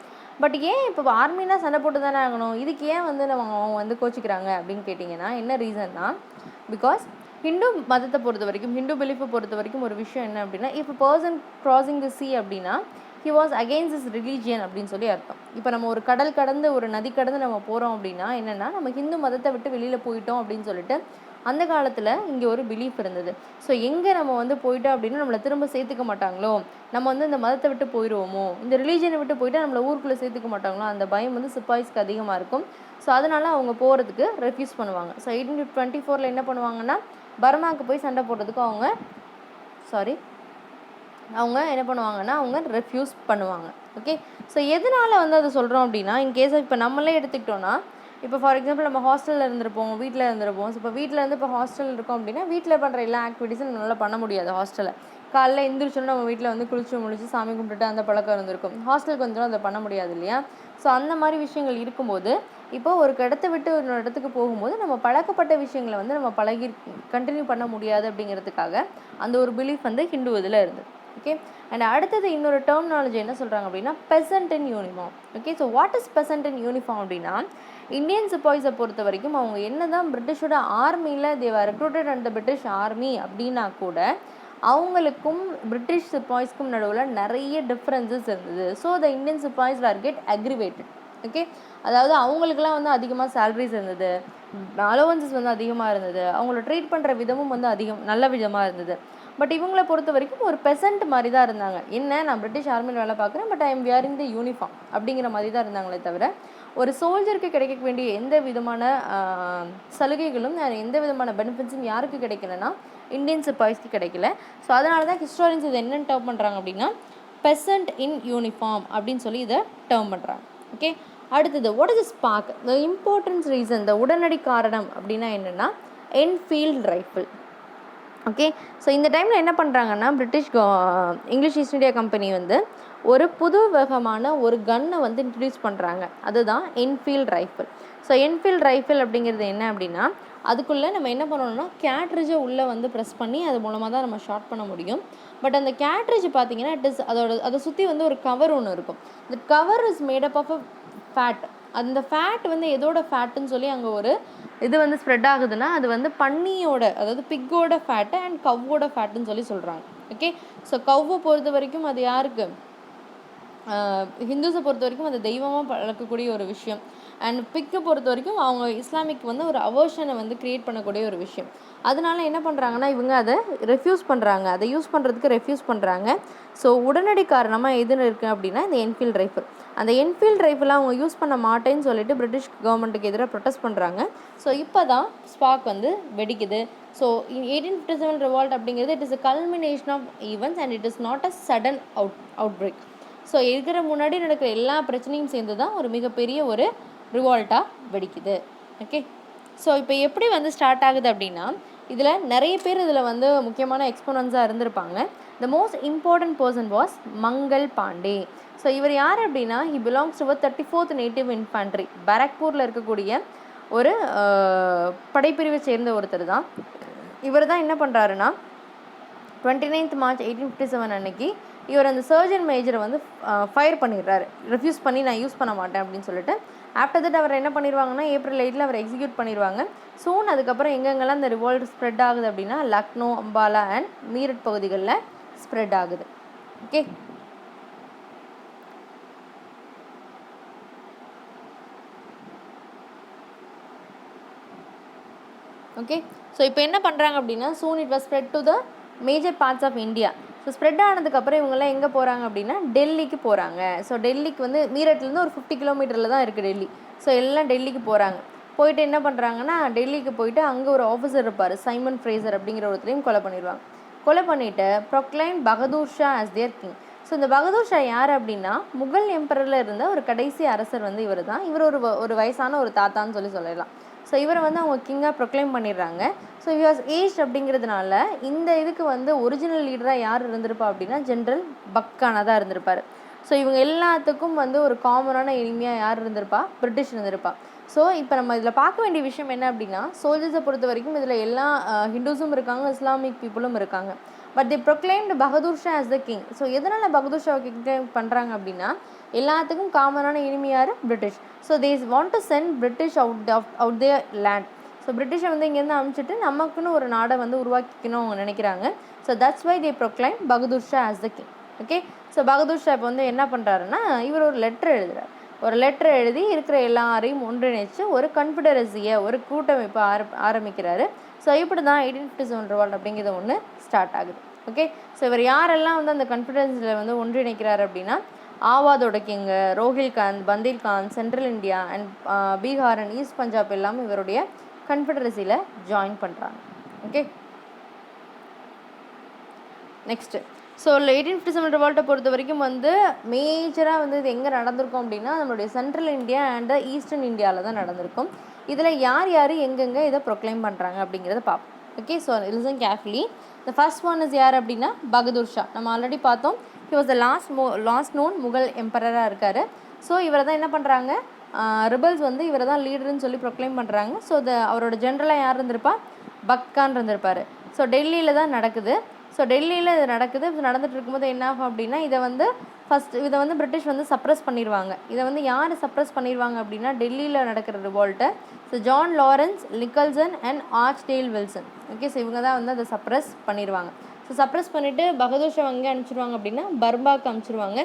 பட் ஏன் இப்போ ஆர்மினா சண்டை போட்டு தானே ஆகணும், இதுக்கு ஏன் வந்து அவங்க வந்து கோச்சிக்கிறாங்க அப்படின்னு கேட்டிங்கன்னா என்ன ரீசன்னா பிகாஸ் ஹிந்து மதத்தை பொறுத்த வரைக்கும் ஹிந்து பிலீஃபை பொறுத்த வரைக்கும் ஒரு விஷயம் என்ன அப்படின்னா இப்போ பர்சன் கிராசிங் தி சீ அப்படின்னா he was against his religion அப்படின்னு சொல்லி அர்த்தம். இப்போ நம்ம ஒரு கடல் கடந்து ஒரு நதி கடந்து நம்ம போகிறோம் அப்படின்னா என்னென்னா நம்ம ஹிந்து மதத்தை விட்டு வெளியில் போயிட்டோம் அப்படின்னு சொல்லிட்டு அந்த காலத்தில் இங்கே ஒரு பிலீஃப் இருந்தது. ஸோ எங்கே நம்ம வந்து போயிட்டோம் அப்படின்னா நம்மளை திரும்ப சேர்த்துக்க மாட்டாங்களோ, நம்ம வந்து இந்த மதத்தை விட்டு போயிடுவோமோ, இந்த ரிலீஜனை விட்டு போயிட்டால் நம்மளை ஊருக்குள்ளே சேர்த்துக்க மாட்டாங்களோ, அந்த பயம் வந்து சிப்பாய்ஸ்க்கு அதிகமாக இருக்கும். ஸோ அதனால் அவங்க போகிறதுக்கு ரெஃப்யூஸ் பண்ணுவாங்க. ஸோ 1824 என்ன பண்ணுவாங்கன்னா பர்மாவுக்கு போய் சண்டை போடுறதுக்கு அவங்க என்ன பண்ணுவாங்கன்னா அவங்க ரெஃப்யூஸ் பண்ணுவாங்க. ஓகே, ஸோ எதனால் வந்து அதை சொல்கிறோம் அப்படின்னா இன்கேஸ் இப்போ நம்மளே எடுத்துக்கிட்டோன்னா இப்போ ஃபார் எக்ஸாம்பிள் நம்ம ஹாஸ்டலில் இருந்திருப்போம், வீட்டில் இருந்திருப்போம். ஸோ இப்போ வீட்டில் இருந்து இப்போ ஹாஸ்டல் இருக்கோம் அப்படின்னா வீட்டில் பண்ணுற எல்லா ஆக்டிவிட்டீஸும் நல்லா பண்ண முடியாது. ஹாஸ்டலில் காலைல எந்திரிச்சோன்னா நம்ம வீட்டில் வந்து குளிச்சு சாமி கும்பிட்டுட்டு அந்த பழக்கம் இருந்திருக்கும். ஹாஸ்டலுக்கு வந்துடும் அதை பண்ண முடியாது இல்லையா. ஸோ அந்த மாதிரி விஷயங்கள் இருக்கும்போது இப்போ ஒரு இடத்த விட்டு ஒரு இடத்துக்கு போகும்போது நம்ம பழக்கப்பட்ட விஷயங்களை வந்து நம்ம கண்டினியூ பண்ண முடியாது அப்படிங்கிறதுக்காக அந்த ஒரு பிலீஃப் வந்து ஹிந்து இதில் இருந்தது. ஓகே, அண்ட் அடுத்தது இன்னொரு டெர்மினாலஜி என்ன சொல்கிறாங்க அப்படின்னா peasant in uniform. Okay, so what is peasant in uniform அப்படின்னா இந்தியன் சிப்பாய்ஸை பொறுத்த வரைக்கும் அவங்க என்ன தான் பிரிட்டிஷோட ஆர்மியில் they were recruited and the British army அப்படின்னா கூட அவங்களுக்கும் பிரிட்டிஷ் சிப்பாய்ஸ்க்கும் நடுவில் நிறைய டிஃப்ரென்சஸ் இருந்தது. So the Indian sepoys are get aggravated. Okay, அதாவது அவங்களுக்குலாம் வந்து அதிகமாக சேலரிஸ் இருந்தது, அலோவன்சஸ் வந்து அதிகமாக இருந்தது, அவங்கள ட்ரீட் பண்ணுற விதமும் வந்து நல்ல விதமாக இருந்தது. பட் இவங்களை பொறுத்த வரைக்கும் ஒரு பெசன்ட் மாதிரி தான் இருந்தாங்க. என்ன, நான் பிரிட்டிஷ் ஆர்மியில் வேலை பார்க்குறேன், but I am wearing the uniform அப்படிங்கிற மாதிரி தான் இருந்தாங்களே தவிர ஒரு சோல்ஜருக்கு கிடைக்க வேண்டிய எந்த விதமான சலுகைகளும் எந்த விதமான பெனிஃபிட்ஸும் யாருக்கு கிடைக்கலன்னா இந்தியன் சிப்பாய்ஸ்க்கு கிடைக்கல. ஸோ அதனால தான் ஹிஸ்டாரியன்ஸ் இதை என்னென்னு டேர்ம் பண்ணுறாங்க அப்படின்னா பெசன்ட் இன் யூனிஃபார்ம் அப்படின்னு சொல்லி இதை டேர்ம் பண்ணுறாங்க. ஓகே, அடுத்தது what is spark the importance reason த உடனடி காரணம் அப்படின்னா என்னென்னா என்ஃபீல்ட் ரைஃபிள். ஓகே, ஸோ இந்த டைமில் என்ன பண்ணுறாங்கன்னா இங்கிலீஷ் ஈஸ்ட் இந்தியா கம்பெனி வந்து ஒரு புது வகமான ஒரு கன்னை வந்து இன்ட்ரடியூஸ் பண்ணுறாங்க. அதுதான் Enfield rifle. So Enfield rifle அப்படிங்கிறது என்ன அப்படின்னா அதுக்குள்ளே நம்ம என்ன பண்ணணும்னா கேட்ரிட்ஜை உள்ளே வந்து ப்ரெஸ் பண்ணி அது மூலமாக தான் நம்ம ஷார்ட் பண்ண முடியும். பட் அந்த கேட்ரிட்ஜ் பார்த்தீங்கன்னா அதை சுற்றி வந்து ஒரு கவர் ஒன்று இருக்கும். இந்த cover is made up of a fat. அந்த ஃபேட் வந்து எதோட ஃபேட்டுன்னு சொல்லி அங்கே ஒரு இது வந்து ஸ்ப்ரெட் ஆகுதுன்னா அது வந்து பன்னியோட அதாவது பிக்கோட ஃபேட்டு அண்ட் கவ்வோட ஃபேட்டுன்னு சொல்லி சொல்கிறாங்க. ஓகே, ஸோ கவ்வை பொறுத்த வரைக்கும் அது யாருக்கு, ஹிந்துஸை பொறுத்த வரைக்கும் அது தெய்வமாக வளர்க்கக்கூடிய ஒரு விஷயம். அண்ட் பிக்கை பொறுத்த வரைக்கும் அவங்க இஸ்லாமிக் வந்து ஒரு அவர்ஷனை வந்து க்ரியேட் பண்ணக்கூடிய ஒரு விஷயம். அதனால என்ன பண்ணுறாங்கன்னா இவங்க அதை ரெஃப்யூஸ் பண்ணுறாங்க, அதை யூஸ் பண்ணுறதுக்கு ரெஃப்யூஸ் பண்ணுறாங்க. ஸோ உடனடி காரணமாக எதுன்னு இருக்குது அப்படின்னா இந்த என்ஃபீல்ட் ரைஃபிள். அந்த என்ஃபீல்ட் ரைஃபிளை அவங்க யூஸ் பண்ண மாட்டேன்னு சொல்லிட்டு பிரிட்டிஷ் கவர்மெண்ட்டுக்கு எதிராக ப்ரொட்டஸ்ட் பண்ணுறாங்க. ஸோ இப்போ தான் ஸ்பார்க் வந்து வெடிக்குது, ஸோ 1857 ரிவால்ட் அப்படிங்கிறது it is a culmination of events and it is not a sudden outbreak. So இருக்கிற முன்னாடி நடக்கிற எல்லா பிரச்சனையும் சேர்ந்து தான் ஒரு மிகப்பெரிய ஒரு ரிவால்ட்டாக வெடிக்குது. ஓகே, ஸோ இப்போ எப்படி வந்து ஸ்டார்ட் ஆகுது அப்படின்னா, இதில் நிறைய பேர் இதில் வந்து முக்கியமான எக்ஸ்போனன்ஸாக இருந்திருப்பாங்க. The most important person was Mangal Pandey. So இவர் யார் அப்படின்னா, he belongs to 34th native infantry, பாரக்பூரில் இருக்கக்கூடிய ஒரு படைப்பிரிவை சேர்ந்த ஒருத்தர் தான். இவர் தான் என்ன பண்ணுறாருன்னா 29th March 1857 அன்னைக்கு இவர் அந்த சர்ஜன் மேஜரை வந்து ஃபயர் பண்ணிடுறாரு, ரெஃப்யூஸ் பண்ணி நான் யூஸ் பண்ண மாட்டேன் அப்படின்னு சொல்லிட்டு. ஆஃப்டர் தட் அவர் என்ன பண்ணிடுவாங்கன்னா April 8 அவர் எக்ஸிக்யூட் பண்ணிடுவாங்க. சூன் அதுக்கப்புறம் எங்கெங்கெல்லாம் இந்த ரிவால்ட் ஸ்ப்ரெட் ஆகுது அப்படின்னா லக்னோ, அம்பாலா அண்ட் மீரட் பகுதிகளில் ஸ்ப்ரெட் ஆகுது. ஓகே, ஓகே, ஸோ இப்போ என்ன பண்ணுறாங்க அப்படின்னா soon it was spread to the major parts of India. So spread ஆனதுக்கப்புறம் இவங்கெல்லாம் எங்கே போகிறாங்க அப்படின்னா டெல்லிக்கு போகிறாங்க. ஸோ டெல்லிக்கு வந்து மீரட்லேருந்து ஒரு 50 கிலோமீட்டரில் தான் இருக்குது டெல்லி. ஸோ எல்லாம் டெல்லிக்கு போகிறாங்க. போயிட்டு என்ன பண்ணுறாங்கன்னா டெல்லிக்கு போயிட்டு அங்கே ஒரு ஆஃபீஸர் இருப்பார், சைமன் ஃப்ரேசர் அப்படிங்கிற ஒருத்தரையும் கொலை பண்ணிடுவாங்க. கொலை பண்ணிவிட்டு ப்ரொக்ளைம் பகதூர் ஷா ஆஸ் தேர் கிங். ஸோ இந்த பகதூர் ஷா யார் அப்படின்னா முகல் எம்பரரில் இருந்த ஒரு கடைசி அரசர் வந்து இவர் தான். இவர் ஒரு வயசான ஒரு தாத்தான்னு சொல்லலாம். ஸோ இவரை வந்து அவங்க கிங்காக ப்ரொக்ளைம் பண்ணிடுறாங்க. ஸோ ஹி வாஸ் ஏஜ் அப்படிங்கிறதுனால இந்த இதுக்கு வந்து ஒரிஜினல் லீடராக யார் இருந்திருப்பா அப்படின்னா ஜென்ரல் பக்கானா தான் இருந்திருப்பார். ஸோ இவங்க எல்லாத்துக்கும் வந்து ஒரு காமனான எனிமியாக யார் இருந்திருப்பா, பிரிட்டிஷ் இருந்திருப்பா. ஸோ இப்போ நம்ம இதில் பார்க்க வேண்டிய விஷயம் என்ன அப்படின்னா, சோல்ஜர்ஸை பொறுத்த வரைக்கும் இதில் எல்லா ஹிந்துஸும் இருக்காங்க, இஸ்லாமிக் பீப்புளும் இருக்காங்க. But the proclaimed Bahadur Shah as the king. So எதனால் பகதூர் ஷாவை கிங் பண்ணுறாங்க அப்படின்னா எல்லாத்துக்கும் காமனான எனிமி யார், British. So they want to send British out their land. So பிரிட்டிஷை வந்து இங்கேருந்து அனுப்பிச்சிட்டு நமக்குன்னு ஒரு நாடை வந்து உருவாக்கிக்கணும் அவங்க நினைக்கிறாங்க. So that's why they proclaim Bahadur Shah as the king. Okay, so Bahadur Shah இப்போ வந்து என்ன பண்ணுறாருன்னா இவர் ஒரு லெட்டர் எழுதுகிறார். ஒரு லெட்டர் எழுதி இருக்கிற எல்லாரையும் ஒன்றிணைச்சு ஒரு கன்ஃபெடரசியை, ஒரு கூட்டமைப்பை ஆரம்பிக்கிறாரு. ஸோ இப்படி தான் 1857 ரிவால்ட் அப்படிங்கிறது ஒன்று ஸ்டார்ட் ஆகுது. ஓகே, ஸோ இவர் யாரெல்லாம் வந்து அந்த கன்ஃபெடரசியில் வந்து ஒன்றிணைக்கிறார் அப்படின்னா ஆவாதோட king, Rohilkhand, Bundelkhand, central India and Bihar and east Punjab எல்லாமே இவருடைய கன்ஃபெடரசியில் ஜாயின் பண்ணுறாங்க. ஓகே, நெக்ஸ்ட்டு ஸோ 1857 ரிவால்ட்டை பொறுத்த வரைக்கும் வந்து மேஜராக வந்து இது எங்கே நடந்திருக்கும் அப்படின்னா நம்மளுடைய சென்ட்ரல் இந்தியா அண்ட் ஈஸ்டர்ன் இந்தியாவில் தான் நடந்திருக்கும். இதில் யார் யார் எங்கெங்கே இதை ப்ரொக்ளைம் பண்ணுறாங்க அப்படிங்கிறத பார்ப்போம். Okay, so listen carefully. The first one is யார் அப்படின்னா பகதூர் ஷா. நம்ம ஆல்ரெடி பார்த்தோம், he was the last known Mughal எம்பரராக இருக்கார். ஸோ இவரை தான் என்ன பண்ணுறாங்க, ரிபல்ஸ் வந்து இவரை தான் லீடர்னு சொல்லி ப்ரொக்ளைம் பண்ணுறாங்க. ஸோ அவரோட ஜென்ரலாக யார் இருந்திருப்பா, பக்கான் இருந்திருப்பார். ஸோ டெல்லியில் தான் நடக்குது. ஸோ டெல்லியில் இது நடக்குது. இது நடந்துகிட்டு இருக்கும்போது என்ன ஆகும் அப்படின்னா இதை வந்து பிரிட்டிஷ் வந்து சப்ரஸ் பண்ணிடுவாங்க. இதை வந்து யார் சப்ரஸ் பண்ணிடுவாங்க அப்படின்னா டெல்லியில் நடக்கிற ரிவால்ட்டை so John Lawrence, Nicholson and Archdale Wilson. Okay, so இவங்க தான் வந்து அதை சப்ரஸ் பண்ணிடுவாங்க. ஸோ சப்ரஸ் பண்ணிவிட்டு பகதூர் ஷா எங்கே அனுப்பிச்சிடுவாங்க அப்படின்னா பர்மாவுக்கு அனுப்பிச்சிடுவாங்க.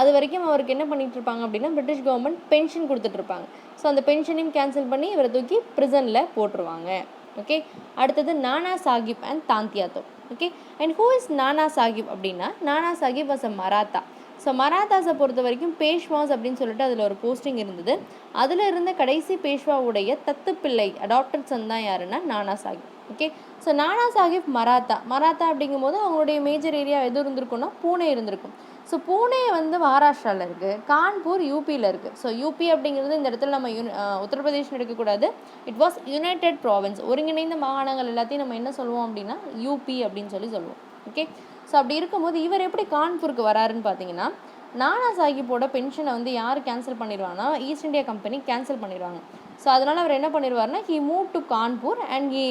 அது வரைக்கும் அவருக்கு என்ன பண்ணிகிட்டு இருப்பாங்க அப்படின்னா பிரிட்டிஷ் கவர்மெண்ட் பென்ஷன் கொடுத்துட்ருப்பாங்க. ஸோ அந்த பென்ஷனையும் கேன்சல் பண்ணி இவரை தூக்கி ப்ரிசனில் போட்டுருவாங்க. ஓகே, அடுத்தது Nana Sahib and Tantia Tope. Okay, and who is Nana Sahib அப்படின்னா Nana Sahib was a Maratha. So மராத்தாஸை பொறுத்த வரைக்கும் பேஷ்வாஸ் அப்படின்னு சொல்லிட்டு அதில் ஒரு போஸ்டிங் இருந்தது. அதில் இருந்த கடைசி பேஷ்வாவுடைய தத்து பிள்ளை அடாப்டட் சன் தான் யாருன்னா நானா சாஹிப். ஓகே, ஸோ நானா சாஹிப் மராத்தா அப்படிங்கும்போது அவங்களுடைய மேஜர் ஏரியா எது இருந்திருக்குன்னா பூனே இருந்திருக்கும். ஸோ பூனே வந்து மகாராஷ்டிராவில் இருக்குது, கான்பூர் யூபியில் இருக்குது. ஸோ யூபி அப்படிங்கிறது இந்த இடத்துல நம்ம உத்தரப்பிரதேஷ் எடுக்கக்கூடாது. இட் வாஸ் யுனைடெட் ப்ராவின்ஸ், ஒருங்கிணைந்த மாகாணங்கள் எல்லாத்தையும் நம்ம என்ன சொல்லுவோம் அப்படின்னா யூபி அப்படின்னு சொல்லுவோம். ஓகே, ஸோ அப்படி இருக்கும்போது இவர் எப்படி கான்பூருக்கு வராருன்னு பார்த்தீங்கன்னா நானா சாஹிப்போட பென்ஷனை வந்து யார் கேன்சல் பண்ணிடுவாங்கன்னா ஈஸ்ட் இந்தியா கம்பெனி கேன்சல் பண்ணிடுவாங்க. ஸோ அதனால் அவர் என்ன பண்ணிடுவார்னா he move to Kanpur and he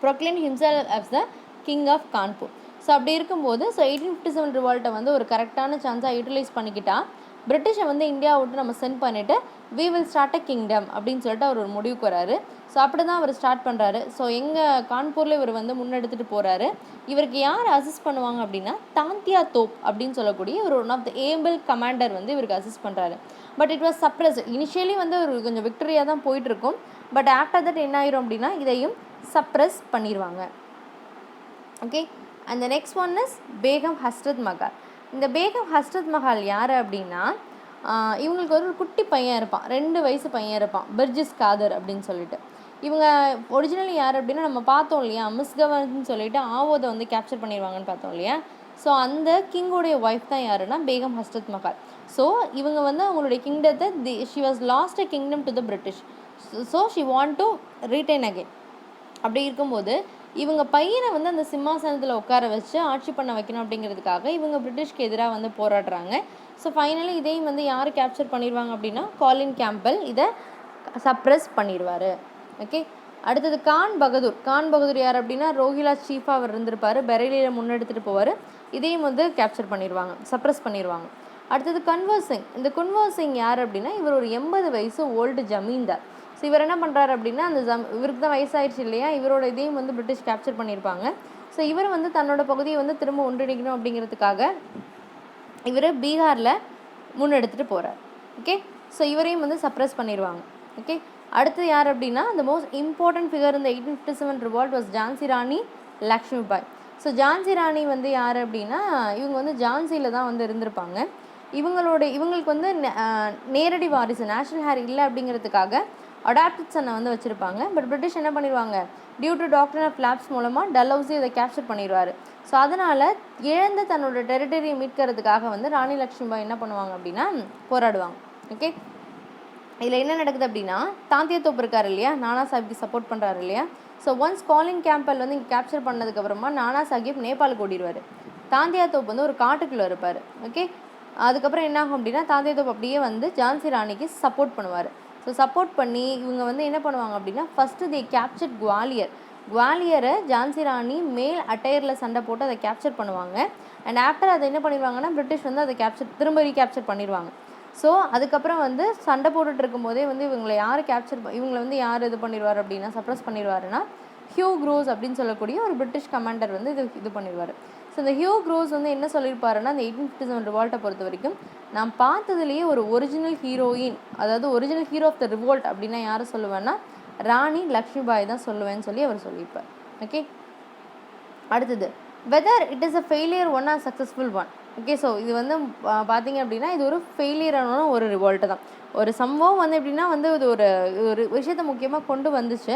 proclaimed himself as the king of Kanpur. So அப்படி இருக்கும்போது 1857 ரிவால்ட்டை வந்து ஒரு கரெக்டான சான்ஸாக யூட்டிலைஸ் பண்ணிக்கிட்டா பிரிட்டிஷை வந்து இந்தியா விட்டு நம்ம சென்ட் பண்ணிவிட்டு we will start a kingdom அப்படின்னு சொல்லிட்டு அவர் ஒரு முடிவுக்கு வராரு. ஸோ அப்படி தான் அவர் ஸ்டார்ட் பண்ணுறாரு. ஸோ எங்கள் கான்பூரில் இவர் வந்து முன்னெடுத்துகிட்டு போகிறாரு. இவருக்கு யார் அசிஸ்ட் பண்ணுவாங்க அப்படின்னா தாந்தியா தோப் அப்படின்னு சொல்லக்கூடிய ஒரு one of the able commander வந்து இவருக்கு அசிஸ்ட் பண்ணுறாரு. But it was suppress. Initially வந்து ஒரு கொஞ்சம் விக்டரியாக தான் போயிட்டுருக்கும். பட் ஆஃப்டர் தட் என்ன ஆயிரும் அப்படின்னா இதையும் சப்ரஸ் பண்ணிடுவாங்க. Okay, and the next one is Begum Hazrat Mahal. இந்த பேகம் ஹஸ்ரத் மஹால் யார் அப்படின்னா இவங்களுக்கு ஒரு குட்டி பையன் இருப்பான், 2 வயசு பையன் இருப்பான், பிர்ஜிஸ் காதர் அப்படின்னு சொல்லிட்டு. இவங்க ஒரிஜினலி யார் அப்படின்னா நம்ம பார்த்தோம் இல்லையா, மிஸ்கவர்னு சொல்லிட்டு ஆவோதை வந்து கேப்சர் பண்ணிடுவாங்கன்னு பார்த்தோம் இல்லையா. ஸோ அந்த கிங்கோடைய ஒய்ஃப் தான் யாருன்னா பேகம் ஹஸ்ரத் மஹால். ஸோ இவங்க வந்து அவங்களுடைய கிங்டத்தை she was lost a kingdom to the British. So she want to retain again. அப்படி இருக்கும்போது இவங்க பையனை வந்து அந்த சிம்மாசனத்தில் உட்கார வச்சு ஆட்சி பண்ண வைக்கணும் அப்படிங்கிறதுக்காக இவங்க பிரிட்டிஷ்க்கு எதிராக வந்து போராடுறாங்க. ஸோ ஃபைனலி இதையும் வந்து யார் கேப்சர் பண்ணிடுவாங்க அப்படின்னா காலின் கேம்பல் இதை சப்ரஸ் பண்ணிடுவார். ஓகே. அடுத்தது கான் பகதூர். கான் பகதூர் யார் அப்படின்னா ரோஹிலா சீஃபாக அவர் இருந்திருப்பார், பெரேலியில் முன்னெடுத்துகிட்டு போவார். இதையும் வந்து கேப்சர் பண்ணிடுவாங்க, சப்ரஸ் பண்ணிடுவாங்க. அடுத்தது குன்வர் சிங். இந்த குன்வர் சிங் யார் அப்படின்னா இவர் ஒரு 80 வயசு ஓல்டு ஜமீன்தார். ஸோ இவர் என்ன பண்ணுறாரு அப்படின்னா அந்த இவருக்கு தான் வயசாயிடுச்சு இல்லையா, இவரோட இதையும் வந்து பிரிட்டிஷ் கேப்சர் பண்ணியிருப்பாங்க. ஸோ இவர் வந்து தன்னோட பகுதியை வந்து திரும்ப ஒன்றிணைக்கணும் அப்படிங்கிறதுக்காக இவர் பீகாரில் முன்னெடுத்துகிட்டு போகிறார். ஓகே. ஸோ இவரையும் வந்து சப்ரஸ் பண்ணிடுவாங்க. ஓகே. அடுத்து யார் அப்படின்னா the most important figure in the 1857 revolt was Jhansi Rani Lakshmibai. So Jhansi Rani வந்து யார் அப்படின்னா இவங்க வந்து ஜான்சியில் தான் வந்து இருந்திருப்பாங்க. இவங்களுக்கு வந்து நேரடி வாரிசு நேஷனல் ஹேர் இல்லை அப்படிங்கிறதுக்காக அடாப்டட் சன்னை வந்து வச்சுருப்பாங்க. பட் பிரிட்டிஷ் என்ன பண்ணிடுவாங்க, due to doctor of lapse மூலமாக டல்ஹவுசி இதை கேப்சர் பண்ணிடுவார். ஸோ அதனால் இழந்த தன்னோட டெரிட்டரியை மீட்கிறதுக்காக வந்து ராணி லக்ஷ்மிபாய் என்ன பண்ணுவாங்க அப்படின்னா போராடுவாங்க. ஓகே. இதில் என்ன நடக்குது அப்படின்னா தாந்தியா தோப்பு இருக்கார் இல்லையா, நானா சாஹிப்க்கு சப்போர்ட் பண்ணுறாரு இல்லையா. ஸோ ஒன்ஸ் காலின் கேம்பல் வந்து இங்கே கேப்சர் பண்ணதுக்கப்புறமா நானா சாஹிப் நேபாளுக்கு ஓடிடுவார். தாந்தியா தோப்பு வந்து ஒரு காட்டுக்குள்ளே இருப்பார். ஓகே. அதுக்கப்புறம் என்ன ஆகும் அப்படின்னா தாந்தியா தோப்பு அப்படியே வந்து ஜான்சி ராணிக்கு சப்போர்ட் பண்ணுவார். ஸோ சப்போர்ட் பண்ணி இவங்க வந்து என்ன பண்ணுவாங்க அப்படின்னா ஃபஸ்ட்டு தி கேப்சர் குவாலியரை ஜான்சி ராணி மேல் அட்டையரில் சண்டை போட்டு அதை கேப்சர் பண்ணுவாங்க. அண்ட் ஆஃப்டர் அதை என்ன பண்ணிடுவாங்கன்னா பிரிட்டிஷ் வந்து அதை திரும்ப ரீகேப்சர் பண்ணிடுவாங்க. ஸோ அதுக்கப்புறம் வந்து சண்டை போட்டுட்டு இருக்கும்போதே வந்து இவங்களை வந்து யார் இது பண்ணிடுவார் அப்படின்னா சப்ரஸ் பண்ணிடுவாருன்னா ஹியூ க்ரோஸ் அப்படின்னு சொல்லக்கூடிய ஒரு பிரிட்டிஷ் கமாண்டர் வந்து இது பண்ணிடுவார். ஸோ இந்த ஹியூ க்ரோஸ் வந்து என்ன சொல்லியிருப்பாருன்னா அந்த 1857 ரிவால்ட்டை பொறுத்த வரைக்கும் நான் பார்த்ததுலேயே ஒரு ஒரிஜினல் ஹீரோயின், அதாவது original hero of the revolt அப்படின்னா யாரை சொல்லுவேன்னா ராணி லக்ஷ்மிபாய் தான் சொல்லுவேன்னு சொல்லி அவர் சொல்லியிருப்பார். ஓகே. அடுத்தது whether it is a failure one R successful one. Okay. So இது வந்து பார்த்தீங்க அப்படின்னா இது ஒரு ஃபெயிலியரான ஒரு ரிவால்ட்டு தான். ஒரு சம்பவம் வந்து எப்படின்னா வந்து இது ஒரு விஷயத்தை முக்கியமாக கொண்டு வந்துச்சு.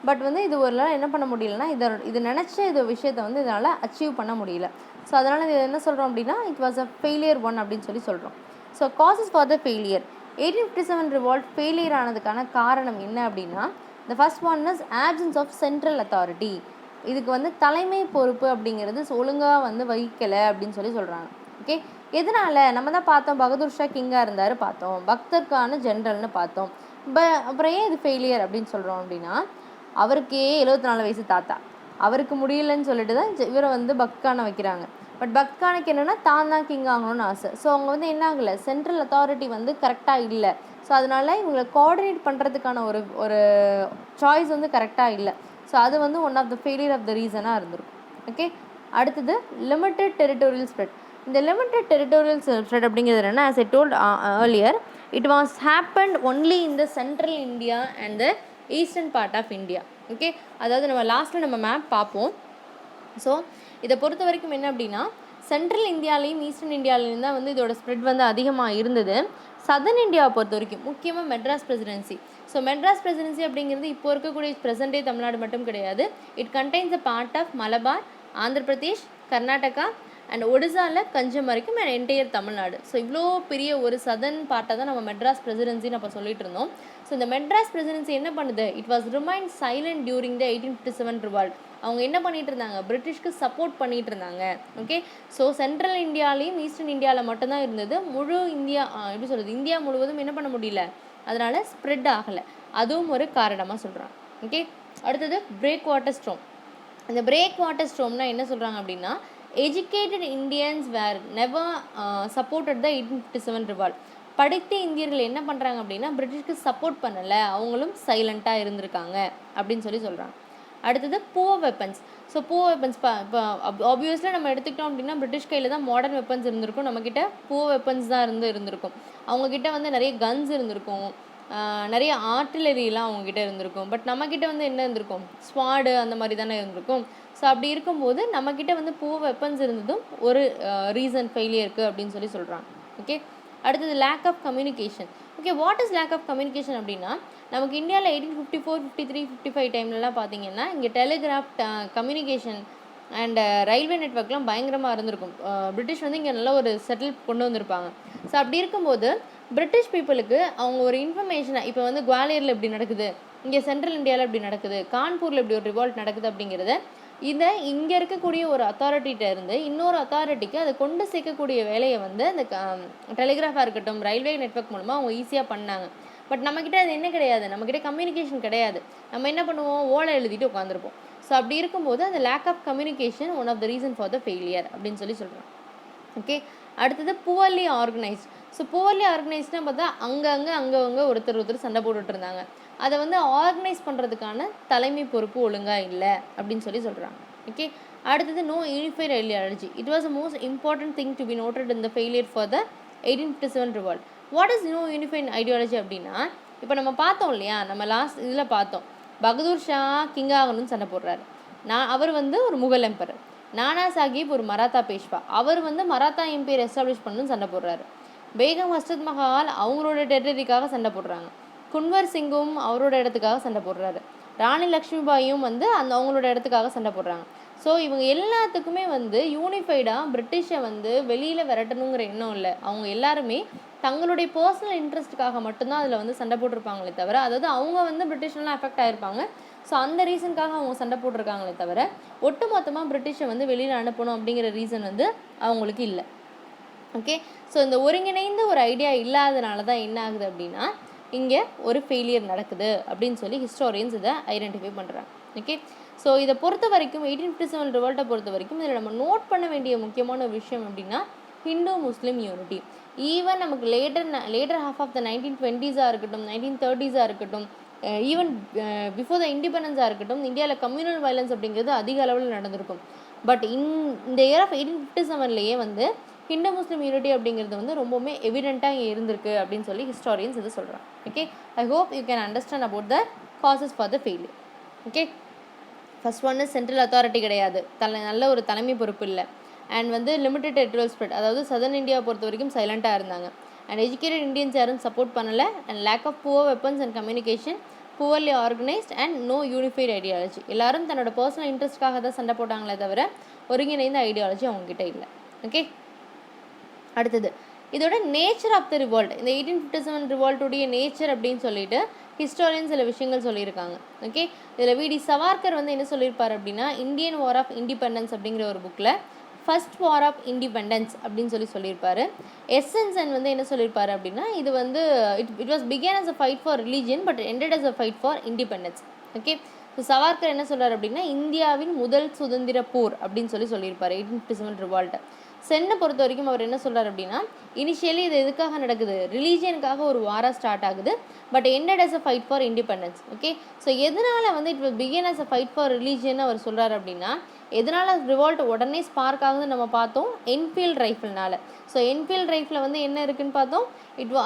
பட் வந்து இது ஒரு என்ன பண்ண முடியலன்னா இது நினச்ச இது விஷயத்தை வந்து இதனால் அச்சீவ் பண்ண முடியல. ஸோ அதனால் இது என்ன சொல்கிறோம் அப்படின்னா it was a failure one அப்படின்னு சொல்கிறோம். So causes for the failure 1857 revolt failure ஆனதுக்கான காரணம் என்ன அப்படின்னா the first one is absence of central authority. இதுக்கு வந்து தலைமை பொறுப்பு அப்படிங்கிறது ஒழுங்காக வந்து வகிக்கலை அப்படின்னு சொல்கிறாங்க. ஓகே. எதனால் நம்ம தான் பார்த்தோம் பகதூர் ஷா கிங்காக இருந்தார் பார்த்தோம், பக்தர்கான ஜென்ரல்னு பார்த்தோம். அப்புறம் ஏன் இது ஃபெயிலியர் அப்படின்னு சொல்கிறோம் அப்படின்னா அவருக்கே 74 வயசு தாத்தா, அவருக்கு முடியலன்னு சொல்லிட்டு தான் இவரை வந்து பக்கானை வைக்கிறாங்க. பட் பக்கானுக்கு என்னென்னா தான் கிங் ஆகணும்னு ஆசை. ஸோ அவங்க வந்து என்ன ஆகலை, சென்ட்ரல் அத்தாரிட்டி வந்து கரெக்டாக இல்லை. ஸோ அதனால் இவங்களை கோஆர்டினேட் பண்ணுறதுக்கான ஒரு சாய்ஸ் வந்து கரெக்டாக இல்லை. ஸோ அது வந்து one of the failure of the ரீசனாக இருந்திருக்கும். ஓகே. அடுத்தது லிமிட்டட் டெரிட்டோரியல் ஸ்ப்ரெட். இந்த லிமிட்டட் டெரிட்டோரியல் ஸ்ப்ரெட் அப்படிங்கிறது என்னென்னா as I told earlier it was happened only in the central India and the eastern part of India. Okay. அதாவது நம்ம லாஸ்ட்டில் நம்ம மேப் பார்ப்போம். ஸோ இதை பொறுத்த வரைக்கும் என்ன அப்படின்னா சென்ட்ரல் இந்தியாலையும் ஈஸ்டர்ன் இந்தியாவிலையும் தான் வந்து இதோட ஸ்ப்ரெட் வந்து அதிகமாக இருந்தது. சதர்ன் இந்தியாவை பொறுத்த வரைக்கும் முக்கியமாக Madras presidency. So Madras presidency அப்படிங்கிறது இப்போ இருக்கக்கூடிய ப்ரெசன்டே தமிழ்நாடு மட்டும் கிடையாது. It contains a part of Malabar, Andhra Pradesh, Karnataka and ஒடிசாவில் கஞ்சம் வரைக்கும் அண்ட் என்டையர் தமிழ்நாடு. ஸோ இவ்வளோ பெரிய ஒரு சதர்ன் பார்ட்டை தான் நம்ம மெட்ராஸ் பிரசிடென்சின்னு நம்ம சொல்லிட்டு இருந்தோம். ஸோ இந்த மெட்ராஸ் பிரசிடென்சி என்ன பண்ணுது, it was remain silent during the 1857 revolt. அவங்க என்ன பண்ணிகிட்டு இருந்தாங்க, பிரிட்டிஷ்க்கு சப்போர்ட் பண்ணிகிட்டு இருந்தாங்க. ஓகே. ஸோ சென்ட்ரல் இந்தியாலையும் ஈஸ்டர்ன் இந்தியாவில் மட்டும்தான் இருந்தது. முழு இந்தியா எப்படி சொல்கிறது, இந்தியா முழுவதும் என்ன பண்ண முடியல, அதனால் ஸ்ப்ரெட் ஆகலை. அதுவும் ஒரு காரணமாக சொல்கிறாங்க. ஓகே. அடுத்தது பிரேக் வாட்டர் ஸ்ட்ரோம். இந்த பிரேக் வாட்டர் ஸ்ட்ரோம்னா என்ன சொல்கிறாங்க அப்படின்னா educated Indians where never supported the 1857 revolt. படித்த இந்தியர்கள் என்ன பண்ணுறாங்க அப்படின்னா பிரிட்டிஷ்க்கு சப்போர்ட் பண்ணலை, அவங்களும் சைலண்ட்டாக இருந்திருக்காங்க அப்படின்னு சொல்கிறாங்க. அடுத்தது poor weapons. So poor weapons இப்போ ஆப்வியஸ்லாக நம்ம எடுத்துக்கிட்டோம் அப்படின்னா பிரிட்டிஷ் கையில் தான் மாடர்ன் வெப்பன்ஸ் இருந்திருக்கும், நம்மக்கிட்ட புவர் வெப்பன்ஸ் தான் இருந்திருக்கும். அவங்கக்கிட்ட வந்து நிறைய கன்ஸ் இருந்திருக்கும், நிறைய ஆர்டிலரிலாம் அவங்கக்கிட்ட இருந்திருக்கும். பட் நம்மக்கிட்ட வந்து என்ன இருந்திருக்கும், ஸ்வாடு அந்த மாதிரி தானே இருந்திருக்கும். ஸோ அப்படி இருக்கும்போது நம்மக்கிட்ட வந்து புவர் வெப்பன்ஸ் இருந்ததும் ஒரு ரீசன் ஃபெயிலியருக்கு அப்படின்னு சொல்கிறாங்க. ஓகே. அடுத்தது lack of communication. Okay, what is lack of communication அப்படின்னா, நமக்கு இந்தியாவில் 1854, 53, 55 டைம்லலாம் பார்த்தீங்கன்னா இங்கே டெலிகிராஃப் கம்யூனிகேஷன் அண்ட் ரயில்வே நெட்ஒர்க்லாம் பயங்கரமாக இருந்திருக்கும். பிரிட்டிஷ் வந்து இங்கே நல்ல ஒரு செட்டில் கொண்டு வந்திருப்பாங்க. ஸோ அப்படி இருக்கும்போது பிரிட்டிஷ் பீப்புளுக்கு அவங்க ஒரு இன்ஃபர்மேஷனை, இப்போ வந்து குவாலியரில் இப்படி நடக்குது, இங்கே சென்ட்ரல் இந்தியாவில் இப்படி நடக்குது, கான்பூரில் இப்படி ஒரு ரிவால்ட் நடக்குது அப்படிங்கிறத இதை இங்கே இருக்கக்கூடிய ஒரு அத்தாரிட்டிகிட்ட இருந்து இன்னொரு அத்தாரிட்டிக்கு அதை கொண்டு சேர்க்கக்கூடிய வேலையை வந்து அந்த டெலிகிராஃபாக இருக்கட்டும், ரயில்வே நெட்ஒர்க் மூலமாக அவங்க ஈஸியாக பண்ணாங்க. பட் நம்மக்கிட்ட அது என்ன கிடையாது, நம்மக்கிட்ட கம்யூனிகேஷன் கிடையாது. நம்ம என்ன பண்ணுவோம், ஓலை எழுதிட்டு உட்காந்துருப்போம். ஸோ அப்படி இருக்கும்போது அந்த lack of communication one of the reason for the failure அப்படின்னு சொல்கிறோம். ஓகே, அடுத்தது புவர்லி ஆர்கனைஸ்ட். ஸோ புவர்லி ஆர்கனைஸ்ட்னா பார்த்தா அங்கங்கே ஒருத்தர் சண்டை போட்டுட்டு இருந்தாங்க. அதை வந்து ஆர்கனைஸ் பண்ணுறதுக்கான தலைமை பொறுப்பு ஒழுங்காக இல்லை அப்படின்னு சொல்கிறாங்க. ஓகே, அடுத்தது no unified ideology. It was the most important thing to be noted in the failure for the 1857 revolt. What is no unified ideology அப்படின்னா, இப்போ நம்ம பார்த்தோம் இல்லையா, நம்ம லாஸ்ட் இதில் பார்த்தோம், பகதூர் ஷா கிங் ஆகணும்னு சண்டை போடுறாரு. அவர் வந்து ஒரு முகல் எம்பரர். நானா சாஹிப் ஒரு மராத்தா பேஷ்வா, அவர் வந்து மராத்தா எம்பையர் எஸ்டாப்ளிஷ் பண்ணணும்னு சண்டை போடுறாரு. பேகம் ஹஸ்ரத் மஹால் அவங்களோட டெரிட்டரிக்காக சண்டை போடுறாங்க. குன்வர் சிங்கும் அவரோட இடத்துக்காக சண்டை போடுறாரு. ராணி லக்ஷ்மிபாயும் வந்து அவங்களோட இடத்துக்காக சண்டை போடுறாங்க. ஸோ இவங்க எல்லாத்துக்குமே வந்து யூனிஃபைடாக பிரிட்டிஷை வந்து வெளியில் விரட்டணுங்கிற எண்ணம் இல்லை. அவங்க எல்லாருமே தங்களுடைய பர்சனல் இன்ட்ரெஸ்ட்டுக்காக மட்டும்தான் அதில் வந்து சண்டை போட்டிருப்பாங்களே தவிர, அதாவது அவங்க வந்து பிரிட்டிஷ்லாம் அஃபெக்ட் ஆகிருப்பாங்க. ஸோ அந்த ரீசனுக்காக அவங்க சண்டை போட்டிருக்காங்களே தவிர, ஒட்டுமொத்தமாக பிரிட்டிஷை வந்து வெளியில் அனுப்பணும் அப்படிங்கிற ரீசன் வந்து அவங்களுக்கு இல்லை. ஓகே, ஸோ இந்த ஒருங்கிணைந்த ஒரு ஐடியா இல்லாதனால தான் என்ன ஆகுது அப்படின்னா இங்கே ஒரு ஃபெயிலியர் நடக்குது அப்படின்னு ஹிஸ்டாரியன்ஸ் இதை ஐடென்டிஃபை பண்ணுறாங்க. ஓகே, ஸோ இதை பொறுத்த வரைக்கும் 1857 ரிவால்ட்டை பொறுத்த வரைக்கும் இதில் நம்ம நோட் பண்ண வேண்டிய முக்கியமான ஒரு விஷயம் அப்படின்னா ஹிந்து முஸ்லீம் யூனிட்டி. ஈவன் நமக்கு later half of the 1920s இருக்கட்டும், 1930s இருக்கட்டும், ஈவன் பிஃபோர் த இண்டிபெண்டன்ஸாக இருக்கட்டும், இந்தியாவில் கம்யூனல் வயலன்ஸ் அப்படிங்கிறது அதிக அளவில் நடந்திருக்கும். பட் இந்த இயர் ஆஃப் 1857லேயே வந்து ஹிந்து முஸ்லீம் யூனிட்டி அப்படிங்கிறது வந்து ரொம்பவுமே எவிடெண்ட்டாக இங்கே இருந்திருக்கு அப்படின்னு ஹிஸ்டாரியன்ஸ் இது சொல்கிறாங்க. Okay, I hope you can understand about the causes for the failure. Okay, first ஒன்று சென்ட்ரல் அத்தாரிட்டி கிடையாது, நல்ல ஒரு தலைமை பொறுப்பு இல்லை, அண்ட் வந்து லிமிடெட் டெரிட்டரியல் ஸ்ப்ரெட், அதாவது சதர்ன் இந்தியாவை பொறுத்த வரைக்கும் சைலண்ட்டாக இருந்தாங்க, அண்ட் எஜுகேட்டட் இந்தியன்ஸ் யாரும் சப்போர்ட் பண்ணலை, and lack of poor weapons and communication, poorly organised and no unified ideology. எல்லாரும் தன்னோட பர்சனல் இன்ட்ரெஸ்ட்காக தான் சண்டை போட்டாங்களே தவிர ஒருங்கிணைந்த ஐடியாலஜி அவங்ககிட்ட இல்லை. ஓகே, அடுத்தது இதோட நேச்சர் ஆஃப் த ரிவால்ட். இந்த 1857 ரிவால்ட்டுடைய நேச்சர் அப்படின்னு சொல்லிட்டு ஹிஸ்டாரியன்ஸ் சில விஷயங்கள் சொல்லியிருக்காங்க. ஓகே, இதில் விடி சவார்கர் வந்து என்ன சொல்லியிருப்பார் அப்படின்னா, இந்தியன் வார் ஆஃப் இண்டிபெண்டன்ஸ் அப்படிங்கிற ஒரு புக்கில் ஃபர்ஸ்ட் வார் ஆஃப் இண்டிபெண்டன்ஸ் அப்படின்னு சொல்லியிருப்பார். எஸ்என்சன் வந்து என்ன சொல்லியிருப்பார் அப்படின்னா, இது வந்து it was began as a fight for religion but ended as a fight for independence. Okay, so Savarkar என்ன சொல்கிறார் அப்படின்னா, இந்தியாவின் முதல் சுதந்திர போர் அப்படின்னு சொல்லியிருப்பார் 1857 ரிவால்ட்டை. சென்னை பொறுத்த வரைக்கும் அவர் என்ன சொல்கிறார் அப்படின்னா, இனிஷியலி இது எதுக்காக நடக்குது, ரிலீஜியனுக்காக ஒரு வாராக ஸ்டார்ட் ஆகுது, but ended as a fight for independence. Okay, so எதனால் வந்து it will begin as a fight for religion அவர் சொல்கிறார் அப்படின்னா, எதனால் ரிவால்ட் உடனே ஸ்பார்க் ஆகுதுன்னு நம்ம பார்த்தோம், என்ஃபீல்ட் ரைஃபிள்னால. ஸோ என்ஃபீல்ட் ரைஃபிளில் வந்து என்ன இருக்குதுன்னு பார்த்தோம்,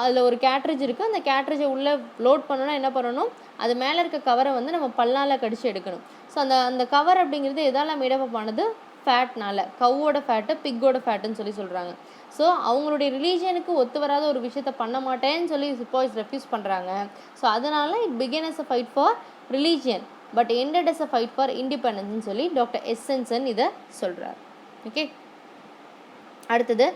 அதில் ஒரு கேட்ரேஜ் இருக்குது, அந்த கேட்ரேஜை உள்ளே லோட் பண்ணணும்னா என்ன பண்ணணும், அது மேலே இருக்க கவரை வந்து நம்ம பல்லால் கடிச்சு எடுக்கணும். ஸோ அந்த கவர் அப்படிங்கிறது எதால் மேடப் ஆனது, ஃபேட்னால, கவ்வோட ஃபேட்டு பிக்கோட ஃபேட்டுன்னு சொல்கிறாங்க. ஸோ அவங்களுடைய ரிலீஜியனுக்கு ஒத்து வராத ஒரு விஷயத்த பண்ண மாட்டேன்னு சிப்பாய்ஸ் ரெஃப்யூஸ் பண்ணுறாங்க. ஸோ அதனால் it begin as a fight for religion but ended as a fight for இண்டிபெண்டன்ஸ்னு doctor எஸ்என்சன் இதை சொல்கிறார். ஓகே, அடுத்தது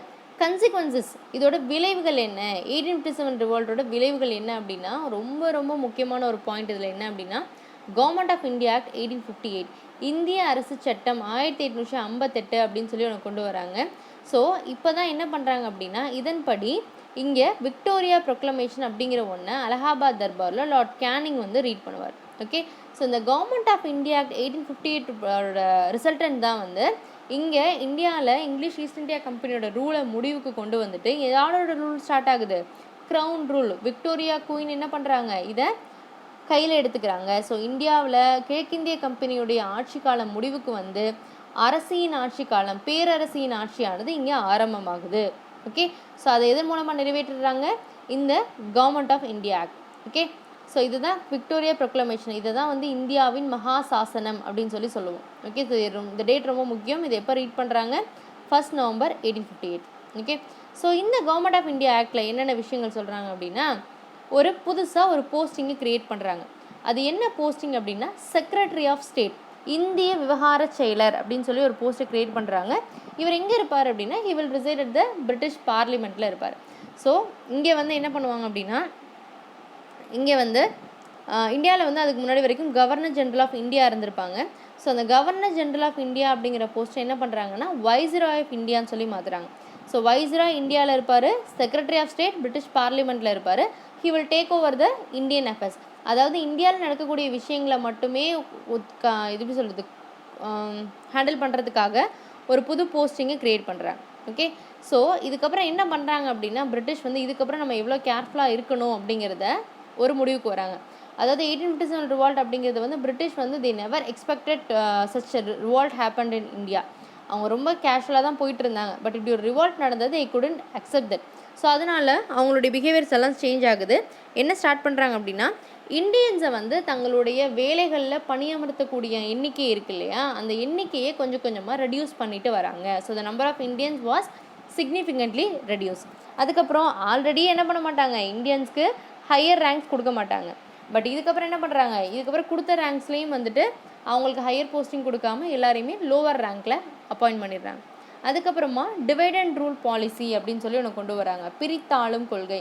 கன்சிக்வன்சஸ், இதோட விளைவுகள் என்ன, 1857 ரிவால்ட்டோட விளைவுகள் என்ன அப்படின்னா, ரொம்ப ரொம்ப முக்கியமான ஒரு பாயிண்ட் இதில் என்ன அப்படின்னா, கவர்மெண்ட் ஆஃப் இந்தியா ஆக்ட் 1858, இந்திய அரசு சட்டம் 1858 அப்படின்னு ஒன்று கொண்டு வராங்க. ஸோ இப்போ தான் என்ன பண்ணுறாங்க அப்படின்னா, இதன்படி இங்கே விக்டோரியா ப்ரொக்ளமேஷன் அப்படிங்கிற ஒன்று அலகாபாத் தர்பாரில் லார்ட் கேனிங் வந்து ரீட் பண்ணுவார். ஓகே, ஸோ இந்த government of India act 1858 resultant தான் வந்து இங்கே இந்தியாவில் இங்கிலீஷ் ஈஸ்ட் இந்தியா கம்பெனியோட ரூலை முடிவுக்கு கொண்டு வந்துட்டு யாரோட ரூல் ஸ்டார்ட் ஆகுது, க்ரௌன் ரூல். விக்டோரியா குயின் என்ன பண்ணுறாங்க, இதை கையில் எடுத்துக்கிறாங்க. ஸோ இந்தியாவில் கிழக்கிந்திய கம்பெனியுடைய ஆட்சி காலம் முடிவுக்கு வந்து அரசியின் ஆட்சி காலம், பேரரசியின் ஆட்சியானது இங்கே ஆரம்பமாகுது. ஓகே, ஸோ அதை எதன் மூலமாக நிறைவேற்றுறாங்க, இந்த government of India act. Okay, so இதுதான் விக்டோரியா ப்ரொக்ளமேஷன், இதை தான் வந்து இந்தியாவின் மகா சாசனம் அப்படின்னு சொல்லுவோம். ஓகே, ஸோ இந்த டேட் ரொம்ப முக்கியம். இது எப்போ ரீட் பண்ணுறாங்க, 1 நவம்பர் 1858. ஓகே, ஸோ இந்த கவர்மெண்ட் ஆஃப் இந்தியா ஆக்டில் என்னென்ன விஷயங்கள் சொல்கிறாங்க அப்படின்னா, ஒரு புதுசாக ஒரு போஸ்டிங்கை க்ரியேட் பண்ணுறாங்க. அது என்ன போஸ்டிங் அப்படின்னா, செக்ரட்டரி ஆஃப் ஸ்டேட், இந்திய விவகார செயலர் அப்படின்னு சொல்லி ஒரு போஸ்ட்டை க்ரியேட் பண்ணுறாங்க. இவர் எங்கே இருப்பார் அப்படின்னா, he will reside at the British பார்லிமெண்ட்டில் இருப்பார். ஸோ இங்கே வந்து என்ன பண்ணுவாங்க அப்படின்னா, இங்கே வந்து இந்தியாவில் வந்து அதுக்கு முன்னாடி வரைக்கும் கவர்னர் ஜென்ரல் ஆஃப் இந்தியா இருந்திருப்பாங்க. ஸோ அந்த கவர்னர் ஜென்ரல் ஆஃப் இந்தியா அப்படிங்கிற போஸ்ட்டை என்ன பண்ணுறாங்கன்னா, வைஸ்ராய் ஆஃப் இந்தியான்னு சொல்லி மாற்றுறாங்க. ஸோ வைஸ்ராய் இந்தியாவில் இருப்பார், செக்ரட்டரி ஆஃப் ஸ்டேட் பிரிட்டிஷ் பார்லிமெண்ட்டில் இருப்பார். He will take over the Indian affairs. அதாவது இந்தியாவில் நடக்கக்கூடிய விஷயங்களை மட்டுமே இது சொல்கிறது ஹேண்டில் பண்ணுறதுக்காக ஒரு புது போஸ்டிங்கை க்ரியேட் பண்ணுறாங்க. ஓகே, ஸோ இதுக்கப்புறம் என்ன பண்ணுறாங்க அப்படின்னா, பிரிட்டிஷ் வந்து இதுக்கப்புறம் நம்ம எவ்வளோ கேர்ஃபுல்லாக இருக்கணும் அப்படிங்கிறத ஒரு முடிவுக்கு வராங்க. அதாவது 1857 ரிவால்ட் அப்படிங்கிறது வந்து பிரிட்டிஷ் வந்து the never expected such revolt happened in India. அவங்க ரொம்ப கேஷுவலாக தான் போயிட்டு இருந்தாங்க. பட் இப்படி ஒரு ரிவால்ட் நடந்தது, ஐ குடன்ட் அக்செப்ட் தட். ஸோ அதனால் அவங்களுடைய பிஹேவியர்ஸ் எல்லாம் சேஞ்ச் ஆகுது. என்ன ஸ்டார்ட் பண்ணுறாங்க அப்படின்னா, இந்தியன்ஸை வந்து தங்களுடைய வேலைகளில் பணியமர்த்தக்கூடிய எண்ணிக்கை இருக்கு இல்லையா, அந்த எண்ணிக்கையை கொஞ்சம் கொஞ்சமாக ரெடியூஸ் பண்ணிட்டு வராங்க. So the number of Indians was significantly reduce. அதுக்கப்புறம் ஆல்ரெடி என்ன பண்ண மாட்டாங்க, இந்தியன்ஸ்க்கு ஹையர் ரேங்க்ஸ் கொடுக்க மாட்டாங்க. பட் இதுக்கப்புறம் என்ன பண்ணுறாங்க, இதுக்கப்புறம் கொடுத்த ரேங்க்ஸ்லேயும் வந்துட்டு அவங்களுக்கு ஹையர் போஸ்டிங் கொடுக்காம எல்லாரையுமே லோவர் ரேங்க்கில் அப்பாயிண்ட் பண்ணிடுறாங்க. அதுக்கப்புறமா டிவைட் அண்ட் ரூல் பாலிசி அப்படின்னு சொல்லி ஒன்று கொண்டு வராங்க, பிரித்தாளும் கொள்கை.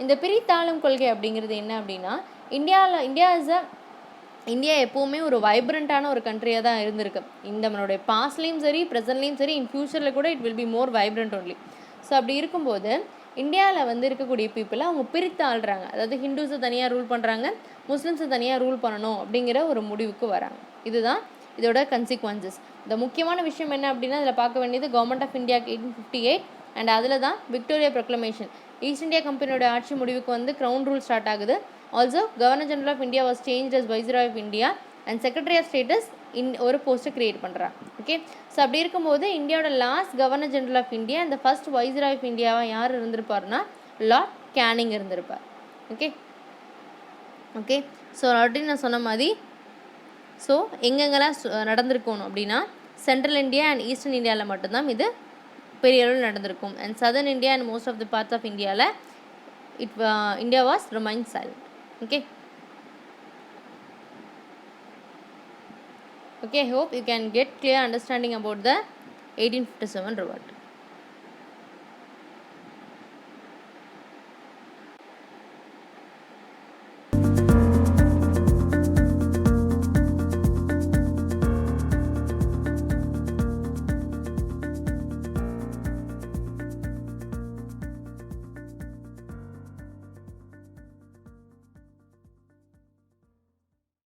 இந்த பிரித்தாளும் கொள்கை அப்படிங்கிறது என்ன அப்படின்னா, இந்தியா எப்போவுமே ஒரு வைப்ரண்ட்டான ஒரு கண்ட்ரியாக தான் இருந்திருக்கு. இந்த நம்மளுடைய பாஸ்ட்லேயும் சரி, ப்ரெசன்ட்லேயும் சரி, இன் ஃபியூச்சரில் கூட it will be more vibrant only. So அப்படி இருக்கும்போது இந்தியாவில் வந்து இருக்கக்கூடிய பீப்புளை அவங்க பிரித்து ஆள்றாங்க. அதாவது ஹிந்துஸை தனியாக ரூல் பண்ணுறாங்க, முஸ்லீம்ஸை தனியாக ரூல் பண்ணணும் அப்படிங்கிற ஒரு முடிவுக்கு வராங்க. இதுதான் இதோட கன்சிக்வன்சஸ். இந்த முக்கியமான விஷயம் என்ன அப்படின்னா, அதில் பார்க்க வேண்டியது கவர்மெண்ட் ஆஃப் இந்தியா 1858 அண்ட் அதில் தான் விக்டோரியா ப்ரொக்ளமேஷன், ஈஸ்ட் இந்தியா கம்பெனியோட ஆட்சி முடிவுக்கு வந்து க்ரௌன் ரூல் ஸ்டார்ட் ஆகுது. Also governor general of India was change as viceroy of India and secretary of states ஒரு போஸ்ட்டை க்ரியேட் பண்ணுறாங்க. ஓகே, ஸோ அப்படி இருக்கும்போது இந்தியாவோட last governor general of India இந்த ஃபர்ஸ்ட் வைஸ்ராய் ஆஃப் இந்தியாவாக யார் இருந்திருப்பார்னா, லார்ட் கேனிங் இருந்திருப்பார். ஓகே ஓகே ஸோ ஆல்ரெடி நான் சொன்ன மாதிரி, ஸோ எங்கெங்கெல்லாம் நடந்திருக்கணும் அப்படின்னா, சென்ட்ரல் இந்தியா அண்ட் ஈஸ்டர்ன் இந்தியாவில் மட்டும்தான் இது பெரிய அளவில் நடந்திருக்கும். And southern India and most of the parts of இந்தியாவில் India was remain silent. Okay, I hope you can get clear understanding about the 1857 revolt.